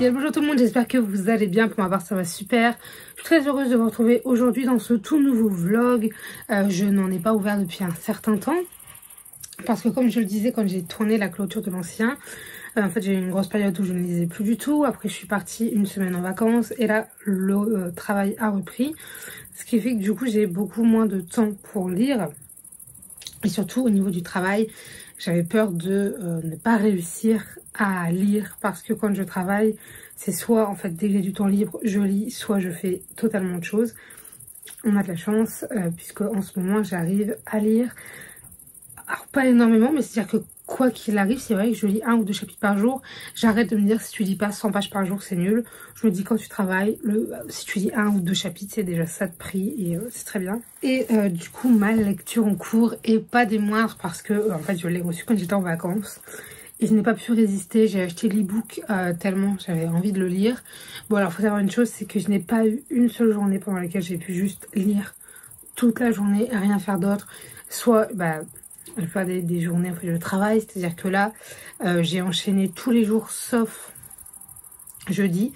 Bien, bonjour tout le monde, j'espère que vous allez bien. Pour ma part ça va super. Je suis très heureuse de vous retrouver aujourd'hui dans ce tout nouveau vlog. Je n'en ai pas ouvert depuis un certain temps. Parce que comme je le disais quand j'ai tourné la clôture de l'ancien, en fait j'ai eu une grosse période où je ne lisais plus du tout. Après je suis partie une semaine en vacances et là le travail a repris. Ce qui fait que du coup j'ai beaucoup moins de temps pour lire. Et surtout au niveau du travail, j'avais peur de ne pas réussir à lire parce que quand je travaille, c'est soit en fait dès que j'ai du temps libre, je lis, soit je fais totalement autre chose. On a de la chance puisque en ce moment j'arrive à lire. Alors pas énormément, mais c'est-à-dire que quoi qu'il arrive, c'est vrai que je lis 1 ou 2 chapitres par jour. J'arrête de me dire si tu lis pas 100 pages par jour, c'est nul. Je me dis quand tu travailles, si tu lis 1 ou 2 chapitres, c'est déjà ça de prix et c'est très bien. Et du coup, ma lecture en cours est pas des moindres parce que en fait je l'ai reçu quand j'étais en vacances. Et je n'ai pas pu résister, j'ai acheté l'e-book tellement j'avais envie de le lire. Bon alors faut savoir une chose, c'est que je n'ai pas eu une seule journée pendant laquelle j'ai pu juste lire toute la journée et rien faire d'autre. Soit je fais des journées en fait de travail, c'est-à-dire que là j'ai enchaîné tous les jours sauf jeudi.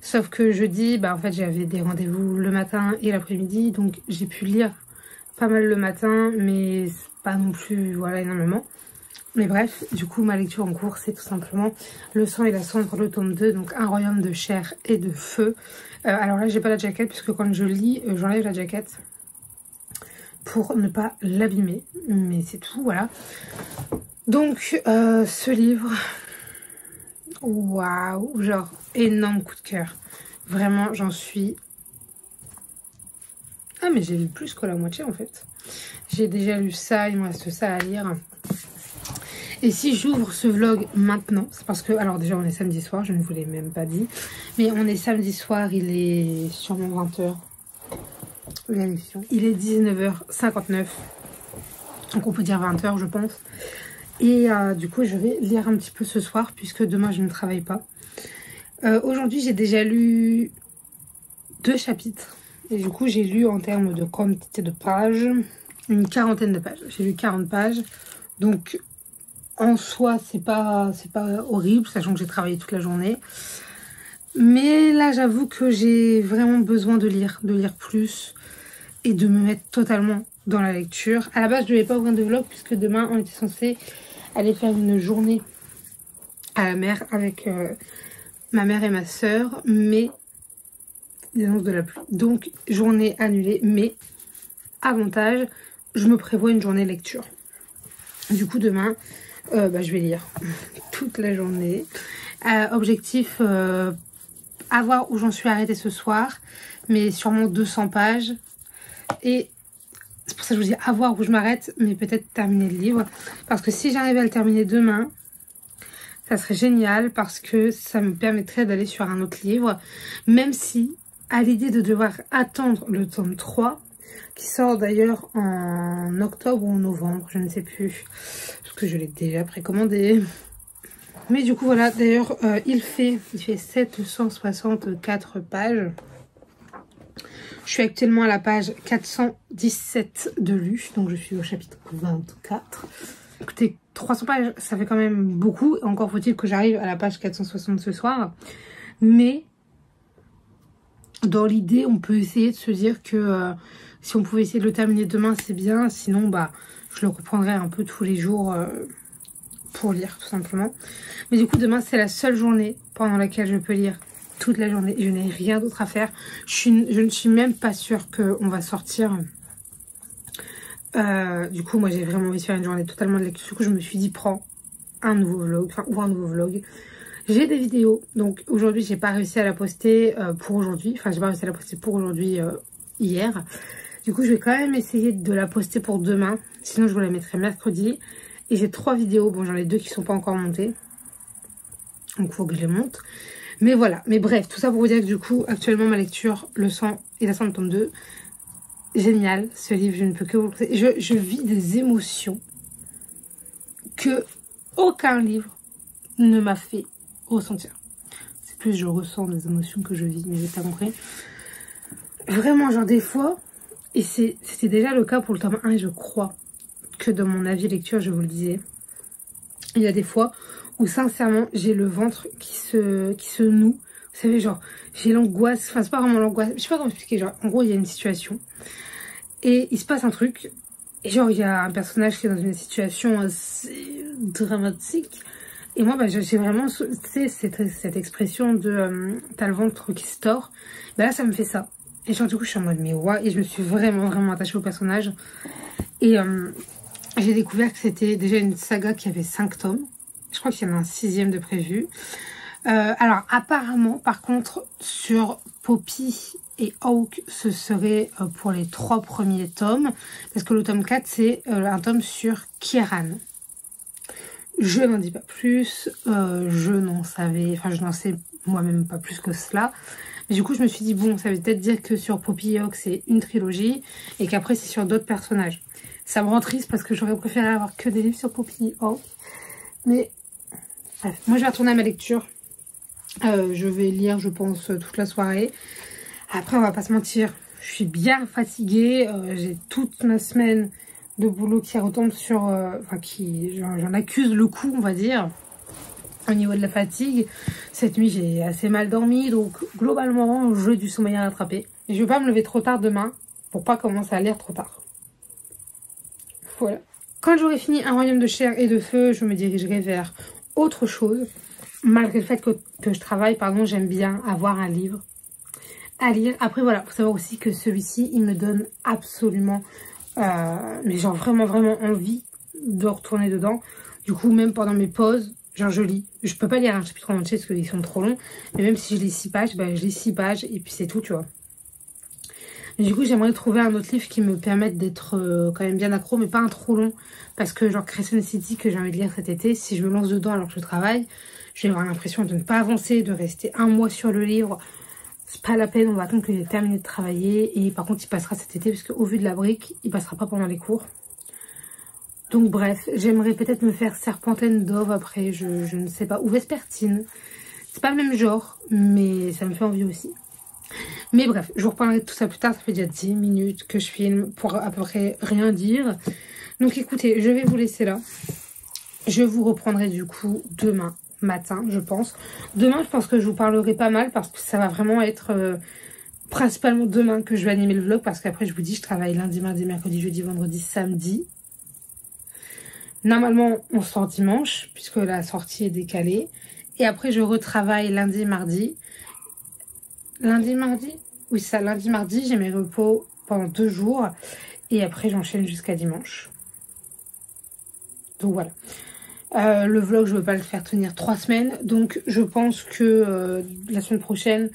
Sauf que jeudi, en fait j'avais des rendez-vous le matin et l'après-midi, donc j'ai pu lire pas mal le matin, mais pas non plus voilà énormément. Mais bref, du coup ma lecture en cours c'est tout simplement Le sang et la cendre, le tome 2, donc Un royaume de chair et de feu. Alors là j'ai pas la jaquette puisque quand je lis j'enlève la jaquette pour ne pas l'abîmer, mais c'est tout, voilà. Donc ce livre, waouh, genre énorme coup de cœur, vraiment j'en suis... Ah mais j'ai lu plus que la moitié en fait, j'ai déjà lu ça, il me reste ça à lire. Et si j'ouvre ce vlog maintenant, c'est parce que, alors déjà on est samedi soir, je ne vous l'ai même pas dit, mais on est samedi soir, il est sûrement 20h. Vérifions. Il est 19h59, donc on peut dire 20h je pense. Et du coup je vais lire un petit peu ce soir puisque demain je ne travaille pas. Aujourd'hui j'ai déjà lu 2 chapitres et du coup j'ai lu en termes de quantité de pages une quarantaine de pages. J'ai lu 40 pages, donc en soi c'est pas horrible sachant que j'ai travaillé toute la journée. Mais là j'avoue que j'ai vraiment besoin de lire plus et de me mettre totalement dans la lecture. À la base je ne devais pas ouvrir de vlog puisque demain on était censé aller faire une journée à la mer avec ma mère et ma soeur, mais ils annoncent de la pluie. Donc journée annulée, mais avantage, je me prévois une journée lecture. Du coup demain, je vais lire toute la journée. Objectif, à voir où j'en suis arrêtée ce soir, mais sûrement 200 pages. Et c'est pour ça que je vous dis à voir où je m'arrête, mais peut-être terminer le livre. Parce que si j'arrive à le terminer demain, ça serait génial parce que ça me permettrait d'aller sur un autre livre. Même si, à l'idée de devoir attendre le tome 3, qui sort d'ailleurs en octobre ou en novembre, je ne sais plus, parce que je l'ai déjà précommandé. Mais du coup voilà, d'ailleurs il fait 764 pages. Je suis actuellement à la page 417 de lu, donc je suis au chapitre 24. Écoutez, 300 pages, ça fait quand même beaucoup. Encore faut-il que j'arrive à la page 460 ce soir. Mais dans l'idée, on peut essayer de se dire que si on pouvait essayer de le terminer demain, c'est bien. Sinon, je le reprendrai un peu tous les jours pour lire, tout simplement. Mais du coup, demain, c'est la seule journée pendant laquelle je peux lire toute la journée. Je n'ai rien d'autre à faire. Je ne suis même pas sûre qu'on va sortir. Du coup, moi, j'ai vraiment envie de faire une journée totalement de lecture. Du coup, je me suis dit, prends un nouveau vlog. Enfin, ou un nouveau vlog. J'ai des vidéos. Donc, aujourd'hui, j'ai pas réussi à la poster pour aujourd'hui. Enfin, j'ai pas réussi à la poster pour aujourd'hui hier. Du coup, je vais quand même essayer de la poster pour demain. Sinon, je vous la mettrai mercredi. Et j'ai 3 vidéos. Bon, j'en ai 2 qui sont pas encore montées. Donc, il faut que je les monte. Mais voilà. Mais bref, tout ça pour vous dire que du coup, actuellement, ma lecture, Le sang et la cendre, tome 2. Génial, ce livre, je ne peux que vous le conseiller. Je vis des émotions que aucun livre ne m'a fait ressentir. C'est plus je ressens des émotions que je vis, mais j'ai pas compris. Vraiment, genre des fois, et c'était déjà le cas pour le tome 1, et je crois que dans mon avis lecture, je vous le disais, il y a des fois où sincèrement, j'ai le ventre qui se noue Vous savez, genre, j'ai l'angoisse, enfin c'est pas vraiment l'angoisse, je sais pas comment expliquer, genre, en gros il y a une situation, et il se passe un truc, et genre il y a un personnage qui est dans une situation assez dramatique, et moi bah, j'ai vraiment, tu sais, cette expression de t'as le ventre qui se tord, bah là ça me fait ça. Et genre du coup je suis en mode mais ouais, et je me suis vraiment attachée au personnage, et j'ai découvert que c'était déjà une saga qui avait 5 tomes, je crois qu'il y en a un 6e de prévu. Alors apparemment par contre sur Poppy et Hawk ce serait pour les 3 premiers tomes, parce que le tome 4 c'est un tome sur Kieran. Je n'en dis pas plus, je n'en sais moi-même pas plus que cela. Mais du coup je me suis dit bon, ça veut peut-être dire que sur Poppy et Hawk c'est une trilogie et qu'après c'est sur d'autres personnages. Ça me rend triste parce que j'aurais préféré avoir que des livres sur Poppy et Hawk. Mais bref, moi je vais retourner à ma lecture. Je vais lire, je pense, toute la soirée. Après, on va pas se mentir, je suis bien fatiguée. J'ai toute ma semaine de boulot qui retombe sur... Enfin, j'en accuse le coup, on va dire, au niveau de la fatigue. Cette nuit, j'ai assez mal dormi. Donc, globalement, j'ai du sommeil à rattraper. Et je vais pas me lever trop tard demain pour pas commencer à lire trop tard. Voilà. Quand j'aurai fini Un royaume de chair et de feu, je me dirigerai vers autre chose. Malgré le fait que je travaille, pardon, j'aime bien avoir un livre à lire. Après, voilà, faut savoir aussi que celui-ci, il me donne absolument, mais genre vraiment envie de retourner dedans. Du coup, même pendant mes pauses, genre je lis. Je peux pas lire un chapitre en entier parce qu'ils sont trop longs. Mais même si je lis 6 pages, bah, je lis 6 pages et puis c'est tout, tu vois. Et du coup, j'aimerais trouver un autre livre qui me permette d'être quand même bien accro, mais pas un trop long. Parce que genre Crescent City, que j'ai envie de lire cet été, si je me lance dedans alors que je travaille, je vais avoir l'impression de ne pas avancer, de rester un mois sur le livre. C'est pas la peine, on va attendre que j'ai terminé de travailler. Et par contre, il passera cet été, parce qu'au vu de la brique, il passera pas pendant les cours. Donc bref, j'aimerais peut-être me faire Serpentaine d'Ove après, je ne sais pas. Ou Vespertine. C'est pas le même genre, mais ça me fait envie aussi. Mais bref, je vous reparlerai de tout ça plus tard. Ça fait déjà 10 minutes que je filme pour à peu près rien dire. Donc écoutez, je vais vous laisser là. Je vous reprendrai du coup demain matin, je pense. Demain, je pense que je vous parlerai pas mal parce que ça va vraiment être principalement demain que je vais animer le vlog. Parce qu'après, je vous dis, je travaille lundi, mardi, mercredi, jeudi, vendredi, samedi. Normalement, on sort dimanche puisque la sortie est décalée. Et après, je retravaille lundi, mardi. Lundi, mardi? Oui, ça, lundi, mardi, j'ai mes repos pendant 2 jours. Et après, j'enchaîne jusqu'à dimanche. Donc voilà. Le vlog, je ne veux pas le faire tenir 3 semaines. Donc, je pense que la semaine prochaine,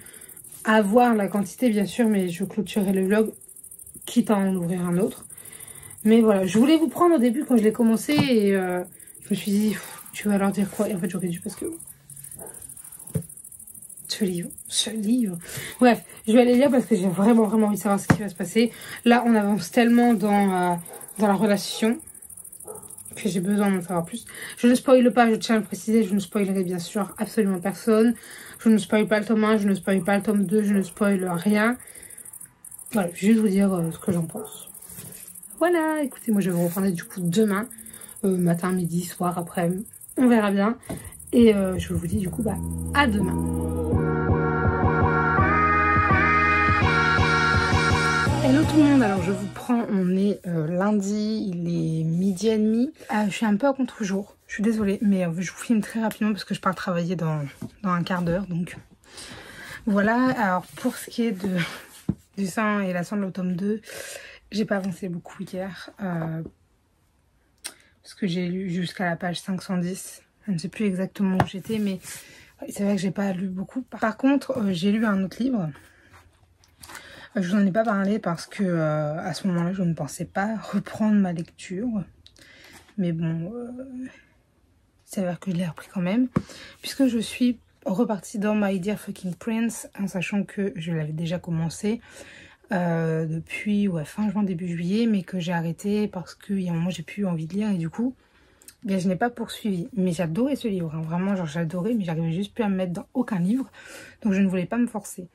à voir la quantité, bien sûr, mais je clôturerai le vlog, quitte à en ouvrir un autre. Mais voilà, je voulais vous prendre au début quand je l'ai commencé et je me suis dit, tu vas leur dire quoi? Et en fait, j'aurais dû parce que... Ce livre. Bref, je vais aller lire parce que j'ai vraiment envie de savoir ce qui va se passer. Là, on avance tellement dans la relation que j'ai besoin d'en savoir plus. Je ne spoile pas, je tiens à le préciser, je ne spoilerai bien sûr absolument personne. Je ne spoile pas le tome 1, je ne spoile pas le tome 2, je ne spoile rien. Voilà, je vais juste vous dire ce que j'en pense. Voilà, écoutez, moi je vais vous reprendre du coup demain, matin, midi, soir, après, on verra bien. Et je vous dis du coup, bah, à demain. Hello tout le monde, alors je vous prends, on est lundi, il est 12h30. Je suis un peu à contre-jour, je suis désolée, mais je vous filme très rapidement parce que je pars travailler dans un quart d'heure. Donc voilà, alors pour ce qui est du sang et la cendre, le tome 2, j'ai pas avancé beaucoup hier. Parce que j'ai lu jusqu'à la page 510, je ne sais plus exactement où j'étais, mais c'est vrai que j'ai pas lu beaucoup. Par contre, j'ai lu un autre livre. Je vous en ai pas parlé parce que à ce moment-là, je ne pensais pas reprendre ma lecture. Mais bon, c'est vrai que je l'ai repris quand même. Puisque je suis repartie dans My Dear Fucking Prince, en sachant que je l'avais déjà commencé depuis fin juin, début juillet, mais que j'ai arrêté parce qu'il y a un moment, j'ai plus envie de lire et du coup, bien, je n'ai pas poursuivi. Mais j'adorais ce livre, hein, vraiment, genre j'adorais, mais j'arrivais juste plus à me mettre dans aucun livre. Donc je ne voulais pas me forcer.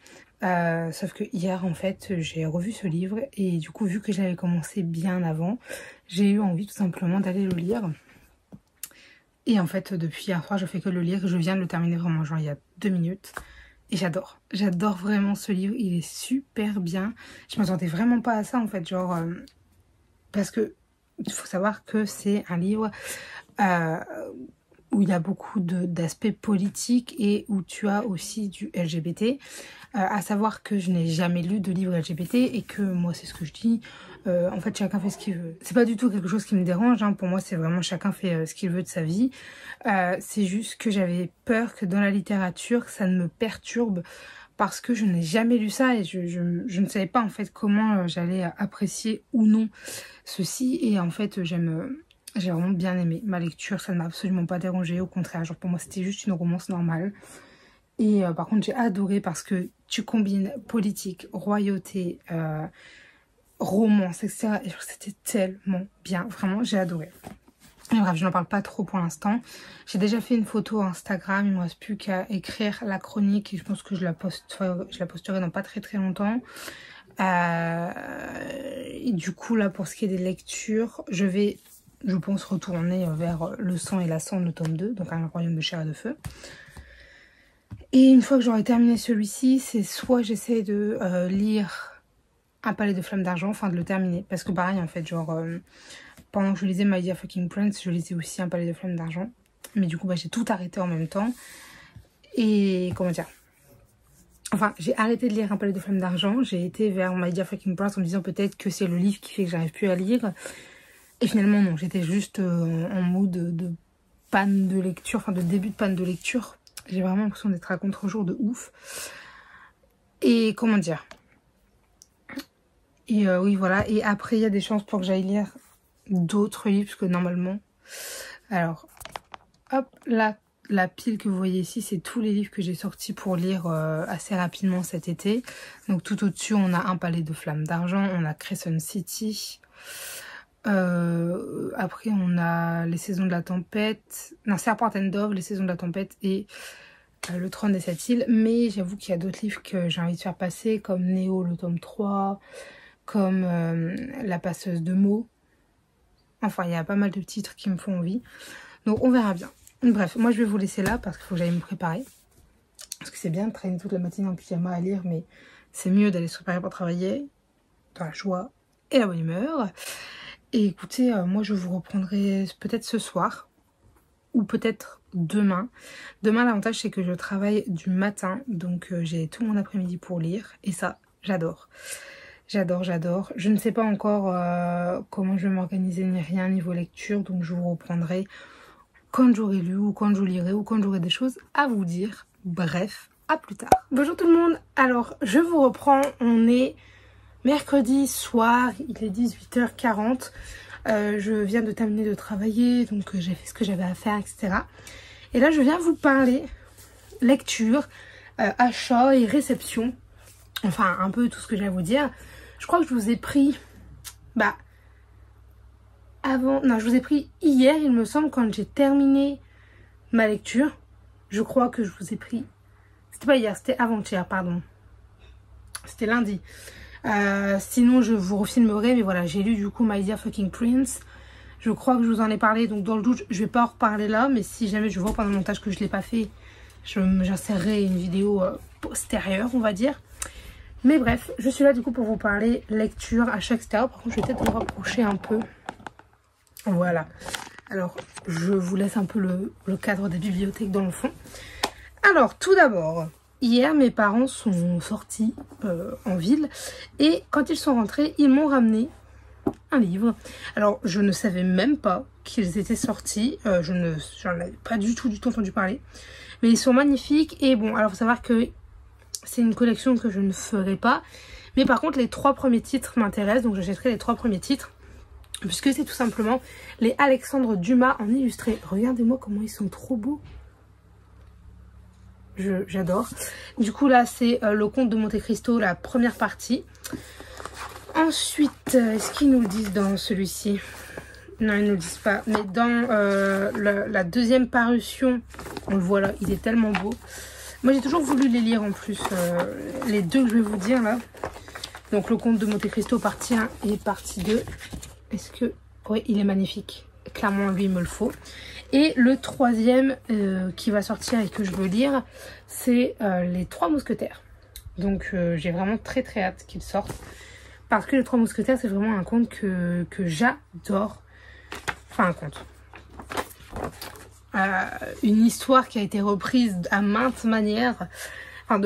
Sauf que hier en fait j'ai revu ce livre et du coup vu que je l'avais commencé bien avant, j'ai eu envie tout simplement d'aller le lire. Et en fait depuis hier soir je fais que le lire, je viens de le terminer vraiment genre il y a 2 minutes. Et j'adore vraiment ce livre, il est super bien. Je m'attendais vraiment pas à ça en fait, genre parce que il faut savoir que c'est un livre où il y a beaucoup d'aspects politiques et où tu as aussi du LGBT. À savoir que je n'ai jamais lu de livre LGBT et que moi c'est ce que je dis, en fait chacun fait ce qu'il veut. C'est pas du tout quelque chose qui me dérange, hein. Pour moi c'est vraiment chacun fait ce qu'il veut de sa vie. C'est juste que j'avais peur que dans la littérature ça ne me perturbe parce que je n'ai jamais lu ça et je ne savais pas en fait comment j'allais apprécier ou non ceci. Et en fait j'ai vraiment bien aimé ma lecture, ça ne m'a absolument pas dérangée, au contraire, genre pour moi c'était juste une romance normale. Et par contre j'ai adoré parce que tu combines politique, royauté, romance, etc. Et c'était tellement bien, vraiment j'ai adoré. Et bref, je n'en parle pas trop pour l'instant. J'ai déjà fait une photo Instagram, il ne me reste plus qu'à écrire la chronique et je pense que je la posterai dans pas très longtemps. Et du coup là pour ce qui est des lectures, je vais, je pense, retourner vers Le sang et la cendre, le tome 2, donc Un royaume de chair et de feu. Et une fois que j'aurai terminé celui-ci, c'est soit j'essaie de lire Un palais de flammes d'argent, enfin de le terminer. Parce que pareil en fait, genre pendant que je lisais My Dear Fucking Prince, je lisais aussi Un palais de flammes d'argent. Mais du coup bah, j'ai tout arrêté en même temps. Et comment dire, enfin j'ai arrêté de lire Un palais de flammes d'argent, j'ai été vers My Dear Fucking Prince en me disant peut-être que c'est le livre qui fait que j'arrive plus à lire. Et finalement non, j'étais juste en mode de panne de lecture, enfin de début de panne de lecture. J'ai vraiment l'impression d'être à contre-jour de ouf. Et comment dire, et oui voilà, et après il y a des chances pour que j'aille lire d'autres livres, parce que normalement, alors hop, là, la pile que vous voyez ici, c'est tous les livres que j'ai sortis pour lire assez rapidement cet été. Donc tout au-dessus, on a Un palais de flammes d'argent, on a Crescent City. Après, on a Les saisons de la tempête, non, Serpent and Dove, Les saisons de la tempête et Le trône des sept îles. Mais j'avoue qu'il y a d'autres livres que j'ai envie de faire passer, comme Néo, le tome 3, comme La passeuse de mots. Enfin, il y a pas mal de titres qui me font envie. Donc, on verra bien. Bref, moi, je vais vous laisser là parce qu'il faut que j'aille me préparer. Parce que c'est bien de traîner toute la matinée en pyjama à lire, mais c'est mieux d'aller se préparer pour travailler dans la joie et la bonne humeur. Et écoutez, moi, je vous reprendrai peut-être ce soir ou peut-être demain. Demain, l'avantage, c'est que je travaille du matin. Donc, j'ai tout mon après-midi pour lire. Et ça, j'adore. J'adore. Je ne sais pas encore comment je vais m'organiser ni rien niveau lecture. Donc je vous reprendrai quand j'aurai lu ou quand je lirai ou quand j'aurai des choses à vous dire. Bref, à plus tard. Bonjour tout le monde. Alors je vous reprends. On est mercredi soir. Il est 18h40. Je viens de terminer de travailler. Donc j'ai fait ce que j'avais à faire, etc. Et là je viens vous parler lecture, achat et réception. Enfin un peu tout ce que j'ai à vous dire. Je crois que je vous ai pris, je vous ai pris hier, il me semble, quand j'ai terminé ma lecture. Je crois que je vous ai pris, c'était pas hier, c'était avant-hier, pardon. C'était lundi. Sinon, je vous refilmerai, mais voilà, j'ai lu du coup My Dear Fucking Prince. Je crois que je vous en ai parlé, donc dans le doute, je vais pas en reparler là, mais si jamais je vois pendant le montage que je l'ai pas fait, j'insérerai une vidéo postérieure, on va dire. Mais bref, je suis là du coup pour vous parler lecture, achat, etc. Par contre, je vais peut-être me rapprocher un peu. Voilà. Alors, je vous laisse un peu le cadre des bibliothèques dans le fond. Alors, tout d'abord, hier, mes parents sont sortis en ville. Et quand ils sont rentrés, ils m'ont ramené un livre. Alors, je ne savais même pas qu'ils étaient sortis. J'en avais pas du tout entendu parler. Mais ils sont magnifiques. Et bon, alors, il faut savoir que c'est une collection que je ne ferai pas. Mais par contre, les 3 premiers titres m'intéressent. Donc, j'achèterai les 3 premiers titres. Puisque c'est tout simplement les Alexandre Dumas en illustré. Regardez-moi comment ils sont trop beaux. J'adore. Du coup, là, c'est le Comte de Monte Cristo, la première partie. Ensuite, est-ce qu'ils nous le disent dans celui-ci? Non, ils ne le disent pas. Mais dans la deuxième parution, on le voit là, il est tellement beau. Moi, j'ai toujours voulu les lire en plus. Les deux que je vais vous dire là. Donc, le Comte de Monte Cristo, partie 1 et partie 2. Est-ce que... Oui, il est magnifique. Clairement, lui, il me le faut. Et le troisième qui va sortir et que je veux lire, c'est Les Trois Mousquetaires. Donc j'ai vraiment très très hâte qu'il sorte. Parce que Les Trois Mousquetaires, c'est vraiment un conte que j'adore. Enfin, un conte. Une histoire qui a été reprise à maintes manières. Enfin,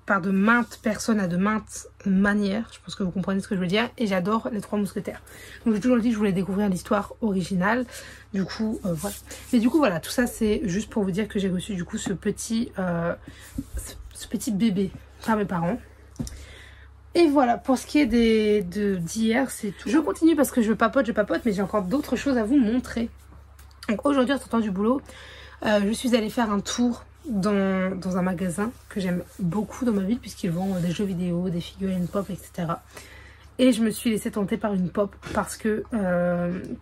par de maintes personnes à de maintes manières. Je pense que vous comprenez ce que je veux dire. Et j'adore Les Trois Mousquetaires. Donc j'ai toujours dit que je voulais découvrir l'histoire originale. Du coup, voilà. Mais du coup, voilà, tout ça c'est juste pour vous dire que j'ai reçu du coup ce petit bébé par mes parents. Et voilà, pour ce qui est d'hier, c'est tout. Je continue parce que je papote, mais j'ai encore d'autres choses à vous montrer. Donc aujourd'hui, en sortant du boulot, je suis allée faire un tour dans un magasin que j'aime beaucoup dans ma ville, puisqu'ils vendent des jeux vidéo, des figurines pop, etc. Et je me suis laissée tenter par une pop parce que,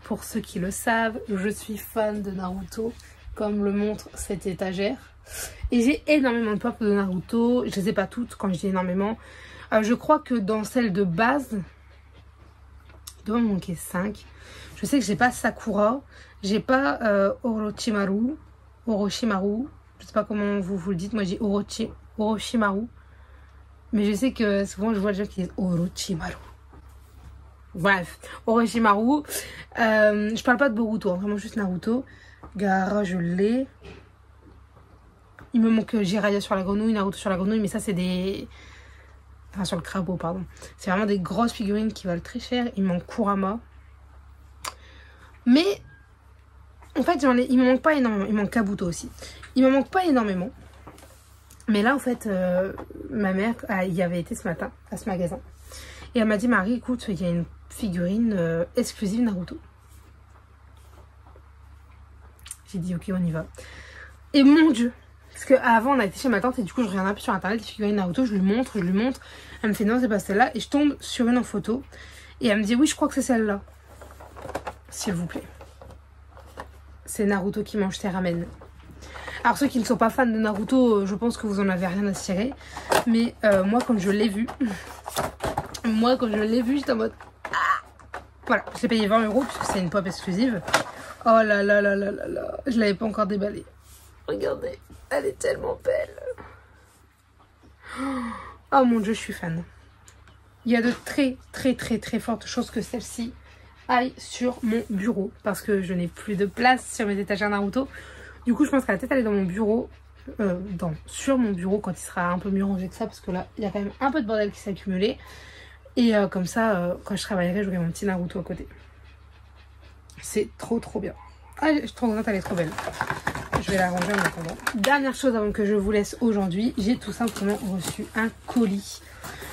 pour ceux qui le savent, je suis fan de Naruto, comme le montre cette étagère. Et j'ai énormément de pop de Naruto, je les ai pas toutes, quand je dis énormément. Je crois que dans celle de base, il doit me manquer 5. Je sais que j'ai pas Sakura, j'ai pas Orochimaru, je sais pas comment vous le dites, moi j'ai Orochimaru. Mais je sais que souvent je vois des gens qui disent Orochimaru. Bref, Orochimaru. Je parle pas de Boruto, hein, vraiment juste Naruto. Gaara, je l'ai. Il me manque Jiraiya sur la grenouille, Naruto sur la grenouille, mais ça c'est des... Enfin, sur le crapaud, pardon. C'est vraiment des grosses figurines qui valent très cher. Il me manque Kurama. Mais, en fait, il me manque pas énormément. Il me manque Kabuto aussi. Il me manque pas énormément. Mais là, en fait, ma mère y avait été ce matin, à ce magasin. Et elle m'a dit, Marie, écoute, il y a une figurine exclusive Naruto. J'ai dit, ok, on y va. Et mon Dieu! Parce qu'avant on a été chez ma tante et du coup je regarde un peu sur internet les figurines Naruto, je lui montre. Elle me fait non c'est pas celle-là et je tombe sur une en photo. Et elle me dit oui je crois que c'est celle-là. S'il vous plaît. C'est Naruto qui mange tes ramen. Alors ceux qui ne sont pas fans de Naruto, je pense que vous en avez rien à cirer. Mais moi quand je l'ai vu, j'étais en mode... Ah, voilà, j'ai payé 20 € puisque c'est une pop exclusive. Oh là là là là là là, je l'avais pas encore déballée. Regardez, elle est tellement belle. Oh mon dieu, je suis fan. Il y a de très très très très fortes chances que celle-ci aille sur mon bureau. Parce que je n'ai plus de place sur mes étagères Naruto. Du coup, je pense qu'elle va peut-être aller dans mon bureau. Sur mon bureau quand il sera un peu mieux rangé que ça. Parce que là, il y a quand même un peu de bordel qui s'est accumulé. Et comme ça, quand je travaillerai, j'aurai mon petit Naruto à côté. C'est trop trop bien. Ah, je suis trop contente, elle est trop belle. Je vais la ranger en attendant. Dernière chose avant que je vous laisse aujourd'hui, j'ai tout simplement reçu un colis.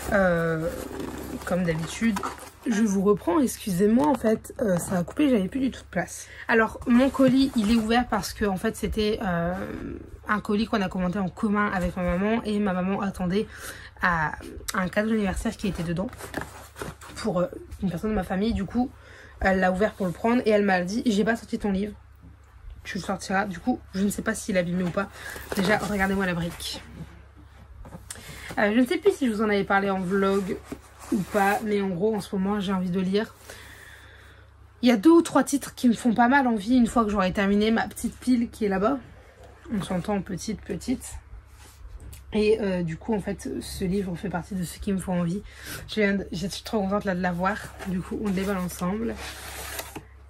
Comme d'habitude. Je vous reprends, excusez-moi en fait, ça a coupé, j'avais plus du tout de place. Alors mon colis il est ouvert parce que en fait c'était un colis qu'on a commandé en commun avec ma maman. Et ma maman attendait à un cadeau d'anniversaire qui était dedans pour une personne de ma famille. Du coup elle l'a ouvert pour le prendre et elle m'a dit j'ai pas sorti ton livre. Tu le sortiras. Du coup, je ne sais pas s'il est abîmé ou pas. Déjà, regardez-moi la brique. Je ne sais plus si je vous en avais parlé en vlog ou pas. Mais en gros, en ce moment, j'ai envie de lire. Il y a 2 ou 3 titres qui me font pas mal envie une fois que j'aurai terminé ma petite pile qui est là-bas. On s'entend petite. Et du coup, en fait, ce livre fait partie de ceux qui me font envie. Je suis trop contente là de l'avoir. Du coup, on le déballe ensemble.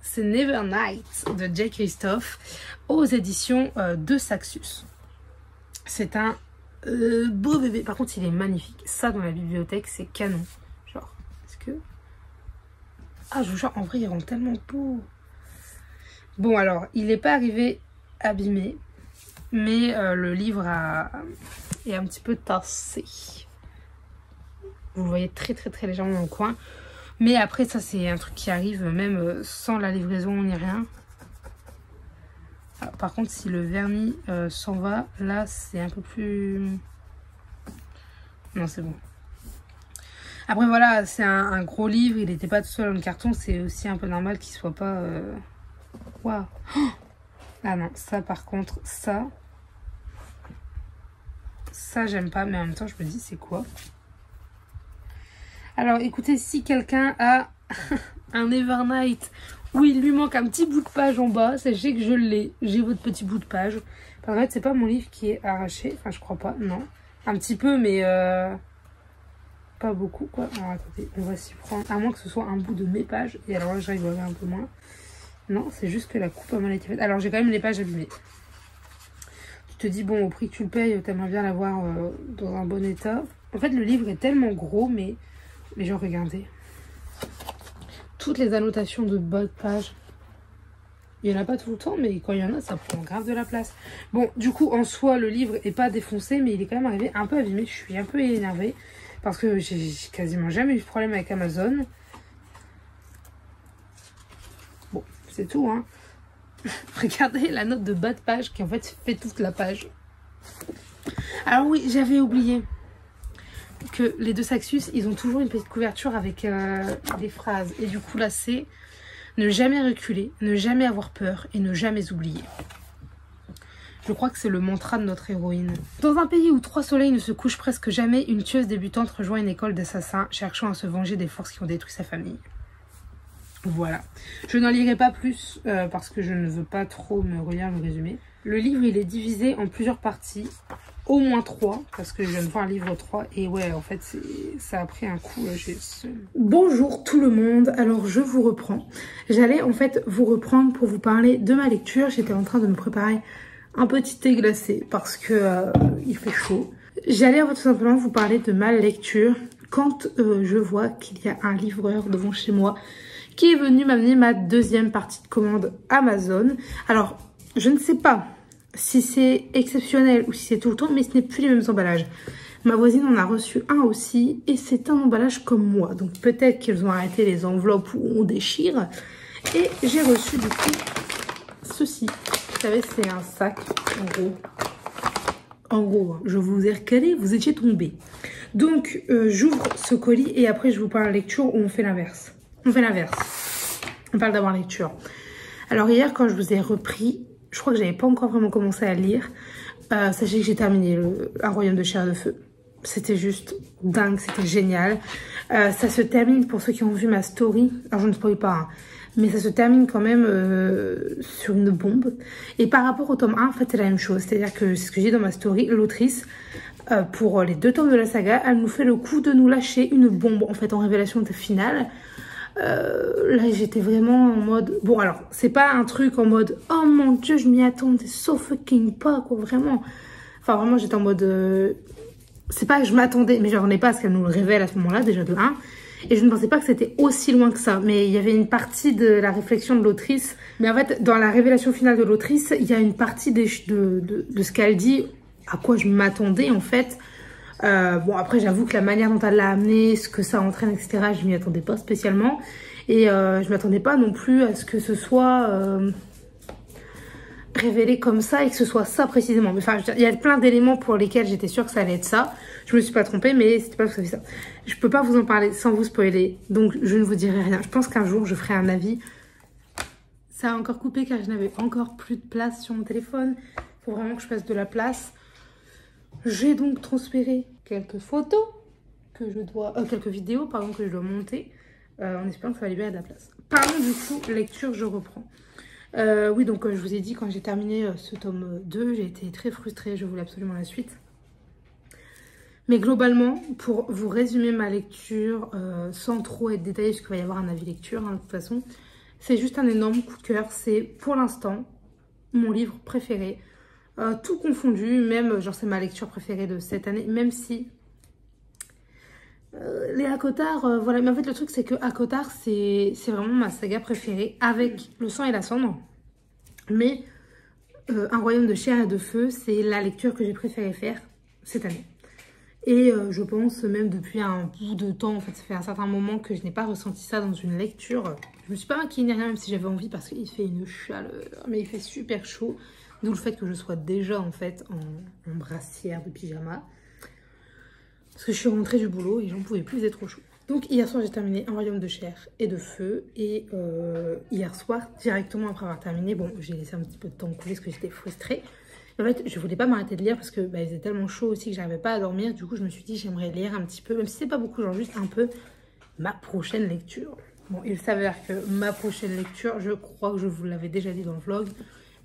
C'est Nevernight de J. Christophe aux éditions de Saxus. C'est un beau bébé. Par contre, il est magnifique. Ça, dans la bibliothèque, c'est canon. Genre, est-ce que... Ah, je vous jure, en vrai, il rend tellement beau. Bon, alors, il n'est pas arrivé abîmé. Mais le livre est un petit peu tassé. Vous le voyez très, très, très légèrement dans le coin. Mais après ça c'est un truc qui arrive même sans la livraison ni rien. Alors, par contre si le vernis s'en va, là c'est un peu plus... Non c'est bon. Après voilà, c'est un gros livre, il n'était pas tout seul dans le carton. C'est aussi un peu normal qu'il soit pas... Waouh. Oh, ah non, ça par contre, ça j'aime pas. Mais en même temps je me dis c'est quoi? Alors écoutez, si quelqu'un a un Nevernight Oui, il lui manque un petit bout de page en bas. Sachez que je l'ai. J'ai votre petit bout de page. En fait, c'est pas mon livre qui est arraché. Enfin, je crois pas, non. Un petit peu, mais pas beaucoup, quoi. Alors, attendez, on va s'y prendre. À moins que ce soit un bout de mes pages. Et alors là, je rigolerai un peu moins. Non, c'est juste que la coupe a mal été faite. Alors, j'ai quand même les pages abîmées. Tu te dis, bon, au prix que tu le payes, t'aimerais bien l'avoir dans un bon état. En fait, le livre est tellement gros, mais genre, regardez. Toutes les annotations de bas de page. Il n'y en a pas tout le temps, mais quand il y en a, ça prend grave de la place. Bon, du coup, en soi, le livre est pas défoncé, mais il est quand même arrivé un peu abîmé. Je suis un peu énervée, parce que j'ai quasiment jamais eu de problème avec Amazon. Bon, c'est tout, hein. Regardez la note de bas de page, qui en fait fait toute la page. Alors oui, j'avais oublié que les deux Saxus, ils ont toujours une petite couverture avec des phrases. Et du coup, là, c'est ne jamais reculer, ne jamais avoir peur et ne jamais oublier. Je crois que c'est le mantra de notre héroïne. Dans un pays où 3 soleils ne se couchent presque jamais, une tueuse débutante rejoint une école d'assassins cherchant à se venger des forces qui ont détruit sa famille. Voilà. Je n'en lirai pas plus parce que je ne veux pas trop me relire le résumé. Le livre, il est divisé en plusieurs parties. Au moins 3, parce que je viens de voir un livre 3 et ouais, en fait, ça a pris un coup. Bonjour tout le monde, alors je vous reprends. J'allais en fait vous reprendre pour vous parler de ma lecture. J'étais en train de me préparer un petit thé glacé parce que il fait chaud. J'allais en fait tout simplement vous parler de ma lecture quand je vois qu'il y a un livreur devant chez moi qui est venu m'amener ma deuxième partie de commande Amazon. Alors, je ne sais pas si c'est exceptionnel ou si c'est tout le temps, mais ce n'est plus les mêmes emballages. Ma voisine en a reçu un aussi et c'est un emballage comme moi. Donc peut-être qu'ils ont arrêté les enveloppes où on déchire. Et j'ai reçu du coup ceci. Vous savez, c'est un sac en gros. En gros, je vous ai recalé, vous étiez tombés. Donc j'ouvre ce colis et après je vous parle lecture où on fait l'inverse. On fait l'inverse. On parle d'abord lecture. Alors hier quand je vous ai repris, je crois que j'avais pas encore vraiment commencé à lire. Sachez que j'ai terminé Un royaume de chair et de feu. C'était juste dingue, c'était génial. Ça se termine, pour ceux qui ont vu ma story, alors je ne spoil pas, hein, mais ça se termine quand même sur une bombe. Et par rapport au tome 1, en fait, c'est la même chose. C'est-à-dire que c'est ce que j'ai dit dans ma story, l'autrice, pour les 2 tomes de la saga, elle nous fait le coup de nous lâcher une bombe, en fait, en révélation finale. Là j'étais vraiment en mode, bon alors c'est pas un truc en mode oh mon dieu je m'y attendais so fucking pas quoi, vraiment, enfin vraiment j'étais en mode c'est pas que je m'attendais, mais j'en ai pas à ce qu'elle nous le révèle à ce moment là déjà de 1, et je ne pensais pas que c'était aussi loin que ça, mais il y avait une partie de la réflexion de l'autrice, mais en fait dans la révélation finale de l'autrice il y a une partie de ce qu'elle dit à quoi je m'attendais en fait. Bon après j'avoue que la manière dont elle l'a amené, ce que ça entraîne etc, je m'y attendais pas spécialement et je m'attendais pas non plus à ce que ce soit révélé comme ça et que ce soit ça précisément. Mais enfin il y a plein d'éléments pour lesquels j'étais sûre que ça allait être ça, je me suis pas trompée mais c'était pas tout à fait ça. Je peux pas vous en parler sans vous spoiler, donc je ne vous dirai rien. Je pense qu'un jour je ferai un avis. Ça a encore coupé car je n'avais encore plus de place sur mon téléphone, il faut vraiment que je fasse de la place. J'ai donc transféré quelques photos que je dois, quelques vidéos pardon que je dois monter en espérant que ça va libérer de la place. Parlons du coup lecture, je reprends. Oui donc je vous ai dit quand j'ai terminé ce tome 2, j'ai été très frustrée, je voulais absolument la suite. Mais globalement, pour vous résumer ma lecture sans trop être détaillée, parce qu'il va y avoir un avis lecture hein, de toute façon, c'est juste un énorme coup de cœur. C'est pour l'instant mon livre préféré. Tout confondu, même genre c'est ma lecture préférée de cette année, même si les ACOTAR, voilà, mais en fait le truc c'est que ACOTAR c'est vraiment ma saga préférée avec Le sang et la cendre, mais Un royaume de chair et de feu c'est la lecture que j'ai préféré faire cette année. Et je pense même depuis un bout de temps, en fait ça fait un certain moment que je n'ai pas ressenti ça dans une lecture. Je me suis pas maquillée ni rien même si j'avais envie parce qu'il fait une chaleur, mais il fait super chaud. D'où le fait que je sois déjà en fait en brassière de pyjama. Parce que je suis rentrée du boulot et j'en pouvais plus, il faisait trop chaud. Donc hier soir j'ai terminé Un royaume de chair et de feu. Et hier soir, directement après avoir terminé, bon j'ai laissé un petit peu de temps couler parce que j'étais frustrée. En fait je voulais pas m'arrêter de lire parce que bah, il faisait tellement chaud aussi que j'arrivais pas à dormir. Du coup je me suis dit j'aimerais lire un petit peu, même si c'est pas beaucoup, genre juste un peu, ma prochaine lecture. Bon, il s'avère que ma prochaine lecture, je crois que je vous l'avais déjà dit dans le vlog,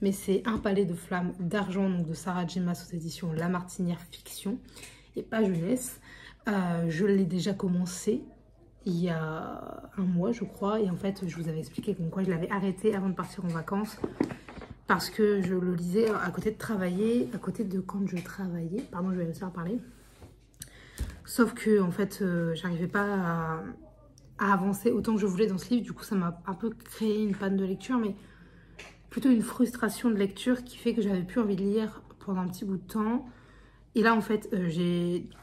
mais c'est Un palais de flammes d'argent, donc de Sarah J. Maas aux éditions La Martinière Fiction et pas jeunesse. Je l'ai déjà commencé il y a un mois, je crois, et en fait, je vous avais expliqué comme quoi je l'avais arrêté avant de partir en vacances parce que je le lisais à côté de travailler, à côté de quand je travaillais. Pardon, je vais réussir à parler. Sauf que, en fait, j'arrivais pas à avancer autant que je voulais dans ce livre. Du coup, ça m'a un peu créé une panne de lecture, mais plutôt une frustration de lecture qui fait que j'avais plus envie de lire pendant un petit bout de temps. Et là, en fait,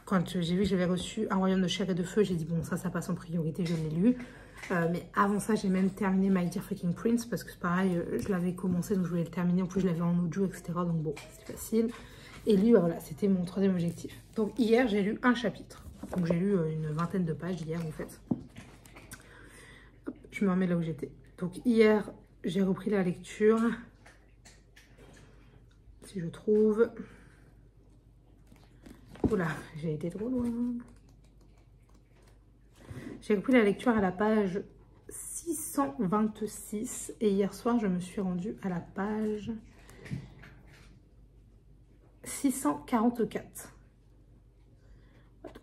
quand j'ai vu que j'avais reçu Un royaume de chair et de feu, j'ai dit, bon, ça passe en priorité, je l'ai lu. Mais avant ça, j'ai même terminé My Dear Fucking Prince, parce que c'est pareil, je l'avais commencé, donc je voulais le terminer. En plus, je l'avais en audio, etc. Donc bon, c'est facile. Et lui, voilà, c'était mon troisième objectif. Donc hier, j'ai lu un chapitre. Donc j'ai lu une vingtaine de pages hier, en fait. Hop, je me remets là où j'étais. Donc hier, j'ai repris la lecture. Si je trouve... Oula, j'ai été trop loin. J'ai repris la lecture à la page 626 et hier soir, je me suis rendue à la page 644.